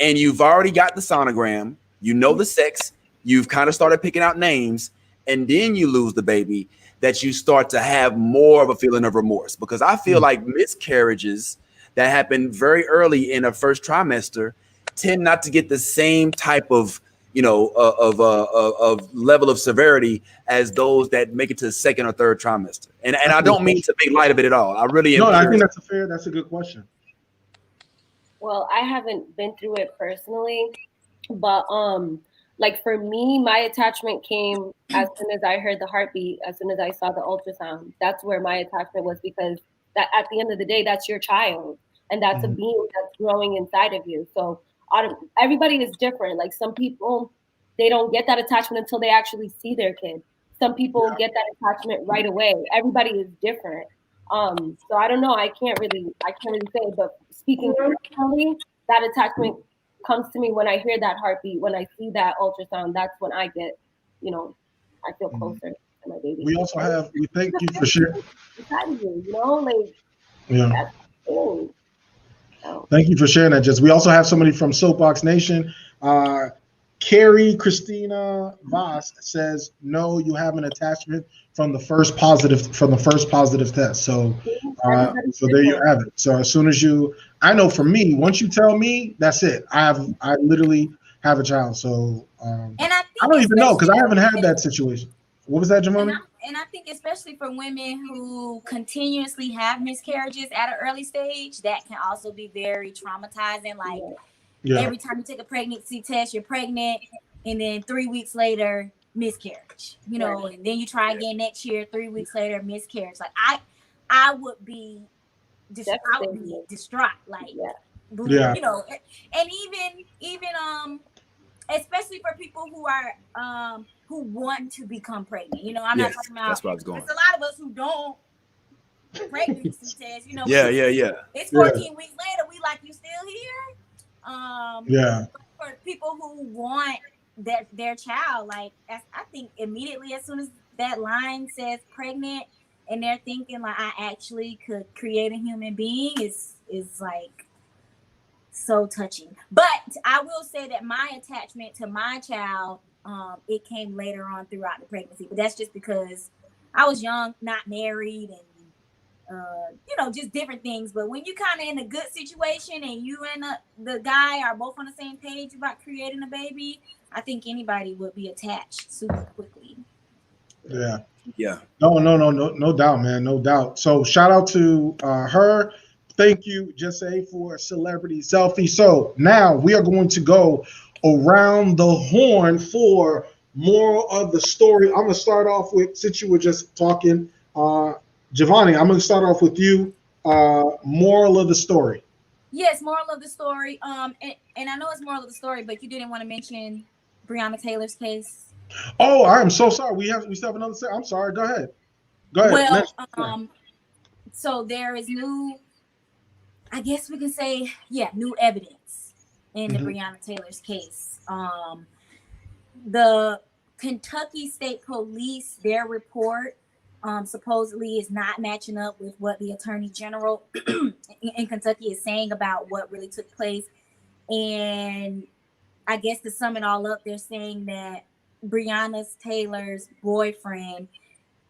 and you've already got the sonogram, the sex, you've kind of started picking out names, and then you lose the baby, that you start to have more of a feeling of remorse? Because I feel like miscarriages that happen very early in a first trimester tend not to get the same type of, of level of severity as those that make it to the second or third trimester. And I don't mean to make light of it at all. I really am. No, I think that's a good question. Well, I haven't been through it personally, but Like for me, my attachment came as soon as I heard the heartbeat, as soon as I saw the ultrasound. That's where my attachment was, because that at the end of the day, that's your child, and that's a being that's growing inside of you. So everybody is different. Like some people, they don't get that attachment until they actually see their kid. Some people get that attachment right away. Everybody is different. So I don't know. I can't really say, but speaking personally, that attachment comes to me when I hear that heartbeat, when I see that ultrasound. That's when I get, I feel closer to my baby. We thank you for sharing. That's cool. Thank you for sharing that, Jess. We also have somebody from Soapboxx Nation. Carrie Christina Voss says, no, you have an attachment from the first positive test. So there you have it. So as soon as I know for me, once you tell me, that's it. I literally have a child. So and I don't even know, because I haven't had that situation. What was that, Jamoni? And I think especially for women who continuously have miscarriages at an early stage, that can also be very traumatizing. Like every time you take a pregnancy test, you're pregnant, and then 3 weeks later, miscarriage. And then you try again next year, 3 weeks later, miscarriage. Like I would be distraught. Like and even especially for people who are who want to become pregnant. I'm not talking about. That's where I was going. There's a lot of us who don't pregnancy test. Yeah. It's 14 weeks later. We like, you still here? For people who want their child, like I think immediately as soon as that line says pregnant, and they're thinking like I actually could create a human being, is like so touching. But I will say that my attachment to my child, it came later on throughout the pregnancy, but that's just because I was young, not married, and just different things. But when you kind of in a good situation and you and the guy are both on the same page about creating a baby, I think anybody would be attached super quickly. Yeah. No doubt, man. No doubt. So shout out to her. Thank you, Jesse, for a celebrity selfie. So now we are going to go around the horn for moral of the story. I'm going to start off with, since you were just talking, Giovanni, I'm going to start off with you. Moral of the story. Yes, moral of the story. And I know it's moral of the story, but you didn't want to mention Breonna Taylor's case. Oh, I am so sorry. We still have another set. I'm sorry. Go ahead. Well, so there is new, I guess we can say, new evidence in the Breonna Taylor's case. The Kentucky State Police, their report supposedly is not matching up with what the Attorney General in Kentucky is saying about what really took place. And I guess to sum it all up, they're saying that Breonna Taylor's boyfriend,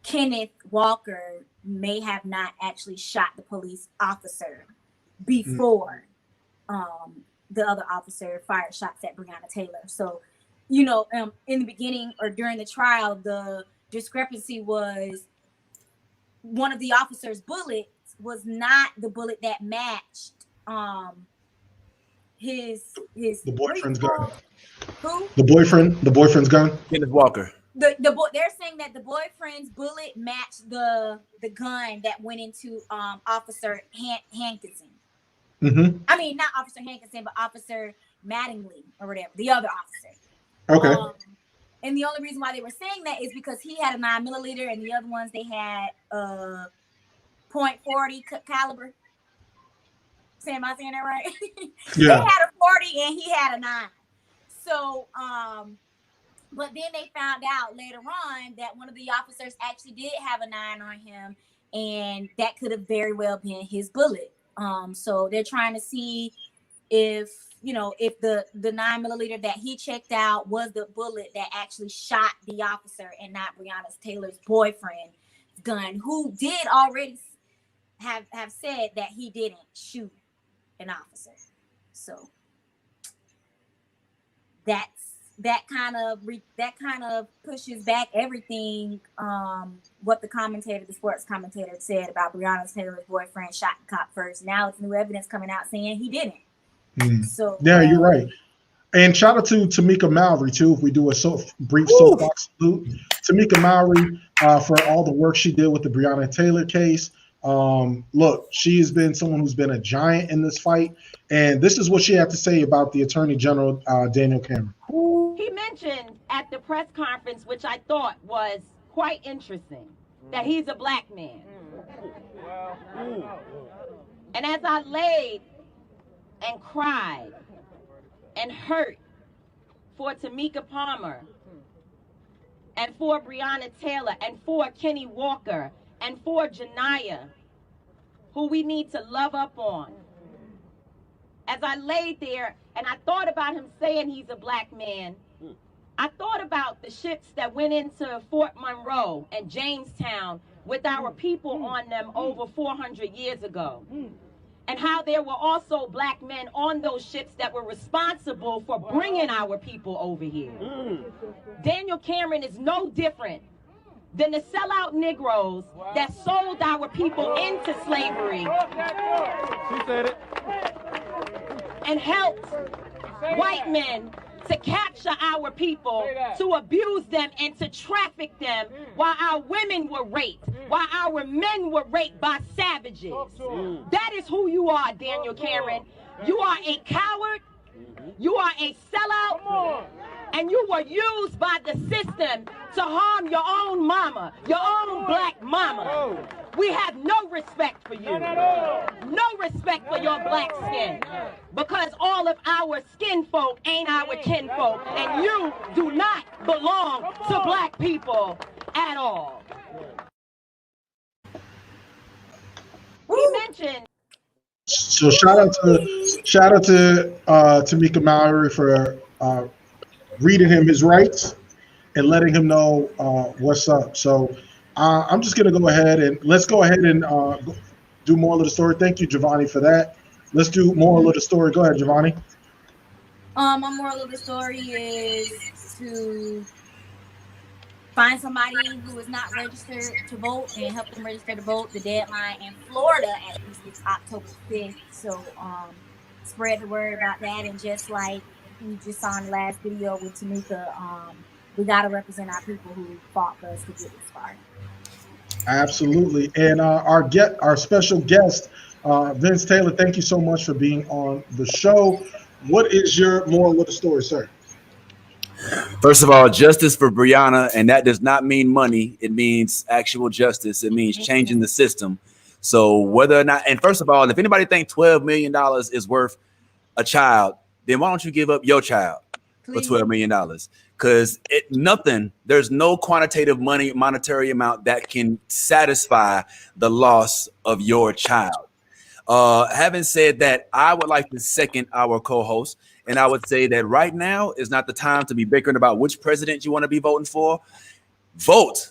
Kenneth Walker, may have not actually shot the police officer before the other officer fired shots at Breonna Taylor. So, in the beginning or during the trial, the discrepancy was one of the officer's bullets was not the bullet that matched the boyfriend's gun. Who? The boyfriend's gun. Kenneth Walker. They're saying that the boyfriend's bullet matched the gun that went into Officer Hankinson. I mean, not Officer Hankinson, but Officer Mattingly or whatever, the other officer. Okay. And the only reason why they were saying that is because he had a 9mm and the other ones, they had .40 caliber. Am I saying that right? Yeah. They had a 40 and he had a 9. So, but then they found out later on that one of the officers actually did have a 9 on him, and that could have very well been his bullet. So they're trying to see if the 9mm that he checked out was the bullet that actually shot the officer and not Breonna Taylor's boyfriend's gun, who did already have said that he didn't shoot an officer. So that kind of pushes back everything what the sports commentator said about Breonna Taylor's boyfriend shot the cop first. Now it's new evidence coming out saying he didn't. So yeah, you're right. And shout out to Tamika Mallory, too, if we do a brief soapbox salute. Tamika Mallory, for all the work she did with the Breonna Taylor case. Look, she has been someone who's been a giant in this fight. And this is what she had to say about the Attorney General, Daniel Cameron. He mentioned at the press conference, which I thought was quite interesting, that he's a black man. And as I laid and cried and hurt for Tamika Palmer and for Breonna Taylor and for Kenny Walker and for Janiyah, who we need to love up on. As I laid there and I thought about him saying he's a black man, I thought about the ships that went into Fort Monroe and Jamestown with our people on them over 400 years ago. And how there were also black men on those ships that were responsible for bringing our people over here. Daniel Cameron is no different than the sellout Negroes that sold our people into slavery. She said it. And helped white men to capture our people, to abuse them and to traffic them while our women were raped, while our men were raped by savages. That is who you are, Daniel Cameron. You are a coward, you are a sellout, and you were used by the system to harm your own mama, your own black mama. We have no respect for you. No respect for your black skin. Because all of our skin folk ain't our kin folk. And you do not belong to black people at all. We mentioned. So shout out to Tamika Mallory for reading him his rights and letting him know what's up. So I'm just going to go ahead and let's go ahead and do moral of the story. Thank you, Giovanni, for that. Let's do moral of the story. Go ahead, Giovanni. My moral of the story is to find somebody who is not registered to vote and help them register to vote. The deadline in Florida at least is October 5th. So spread the word about that. And just like you just saw in the last video with Tamika, we got to represent our people who fought for us to get this far. Absolutely. And our special guest, Vince Taylor, thank you so much for being on the show. What is your moral of the story, sir? First of all, justice for Breonna, and that does not mean money. It means actual justice. It means changing the system. So whether or not, and first of all, if anybody thinks $12 million is worth a child, then why don't you give up your child for $12 million? Because there's no quantitative monetary amount that can satisfy the loss of your child. Having said that, I would like to second our co-host, and I would say that right now is not the time to be bickering about which president you want to be voting for. Vote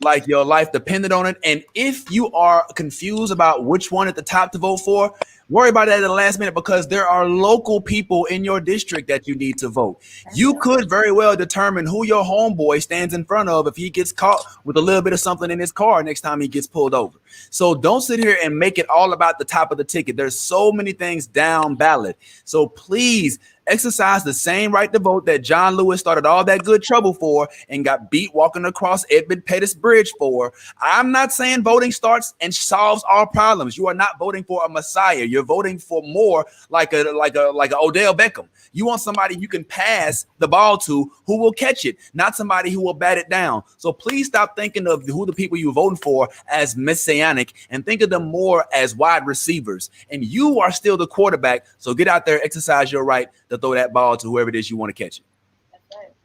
like your life depended on it. And if you are confused about which one at the top to vote for, worry about that at the last minute, because there are local people in your district that you need to vote. You could very well determine who your homeboy stands in front of if he gets caught with a little bit of something in his car next time he gets pulled over. So don't sit here and make it all about the top of the ticket. There's so many things down ballot. So please exercise the same right to vote that John Lewis started all that good trouble for and got beat walking across Edmund Pettus Bridge for. I'm not saying voting starts and solves all problems. You are not voting for a messiah. You're voting for more like a Odell Beckham. You want somebody you can pass the ball to who will catch it, not somebody who will bat it down. So please stop thinking of who the people you're voting for as messianic and think of them more as wide receivers. And you are still the quarterback. So get out there, exercise your right to throw that ball to whoever it is you want to catch it.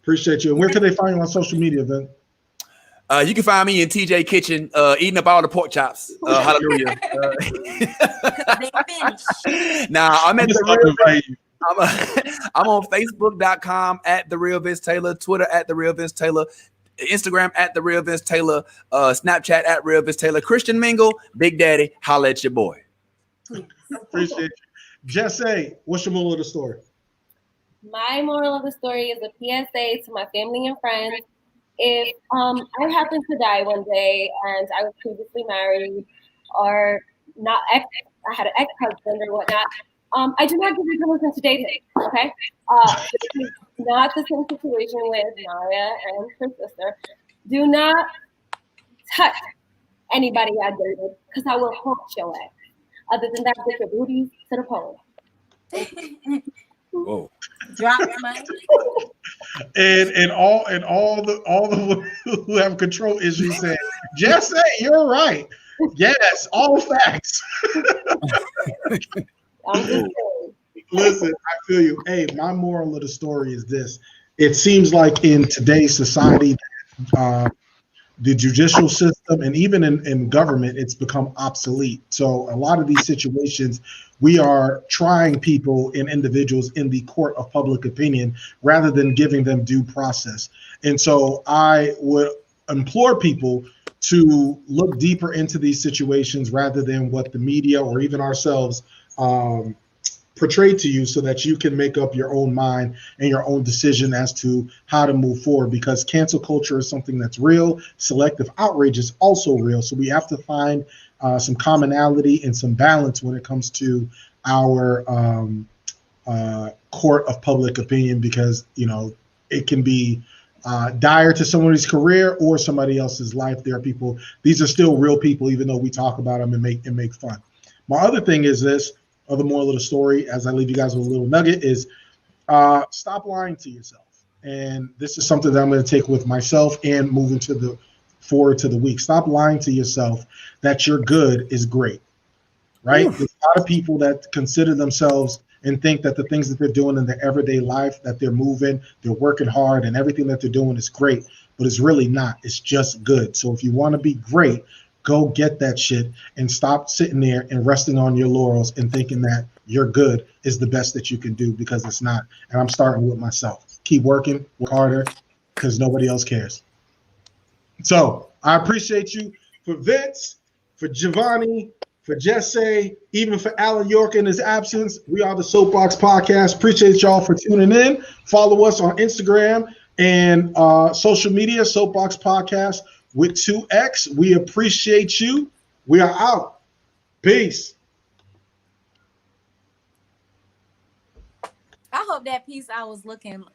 Appreciate you. And where can they find you on social media, Vin? You can find me in TJ Kitchen eating up all the pork chops. Hallelujah. Now I'm at I'm on Facebook.com at The Real Vince Taylor, Twitter at The Real Vince Taylor, Instagram at The Real Vince Taylor, Snapchat at Real Vince Taylor, Christian Mingle, Big Daddy, holla at your boy. Appreciate you. Jesse, what's your moral of the story? My moral of the story is a PSA to my family and friends. If I happen to die one day and I was previously married or not, I had an ex-husband or whatnot, I do not give you permission to date him. Okay. This is not the same situation with Naya and her sister. Do not touch anybody I dated, because I will haunt your ass. Other than that, get your booties to the pole. Whoa. Drop money. And all the women who have control issues say, just say you're right. Yes, all facts. Listen, I feel you. Hey, my moral of the story is this. It seems like in today's society, the judicial system and even in government, it's become obsolete. So a lot of these situations, we are trying people and individuals in the court of public opinion rather than giving them due process. And so I would implore people to look deeper into these situations rather than what the media or even ourselves portray to you, so that you can make up your own mind and your own decision as to how to move forward, because cancel culture is something that's real. Selective outrage is also real. So we have to find some commonality and some balance when it comes to our court of public opinion, because, you know, it can be dire to somebody's career or somebody else's life. There are people, these are still real people, even though we talk about them and make fun. My other thing is this, other moral of the story, as I leave you guys with a little nugget, is stop lying to yourself. And this is something that I'm going to take with myself and moving forward to the week. Stop lying to yourself that you're good is great, right? There's a lot of people that consider themselves and think that the things that they're doing in their everyday life, that they're moving, they're working hard, and everything that they're doing is great, but it's really not. It's just good. So if you want to be great, go get that shit and stop sitting there and resting on your laurels and thinking that you're good is the best that you can do, because it's not. And I'm starting with myself. Keep working, work harder, because nobody else cares. So I appreciate you. For Vince, for Giovanni, for Jesse, even for Alan York in his absence, we are the Soapboxx Podcast. Appreciate y'all for tuning in. Follow us on Instagram and social media, Soapboxx Podcast with 2X. We appreciate you. We are out. Peace. I hope that piece I was looking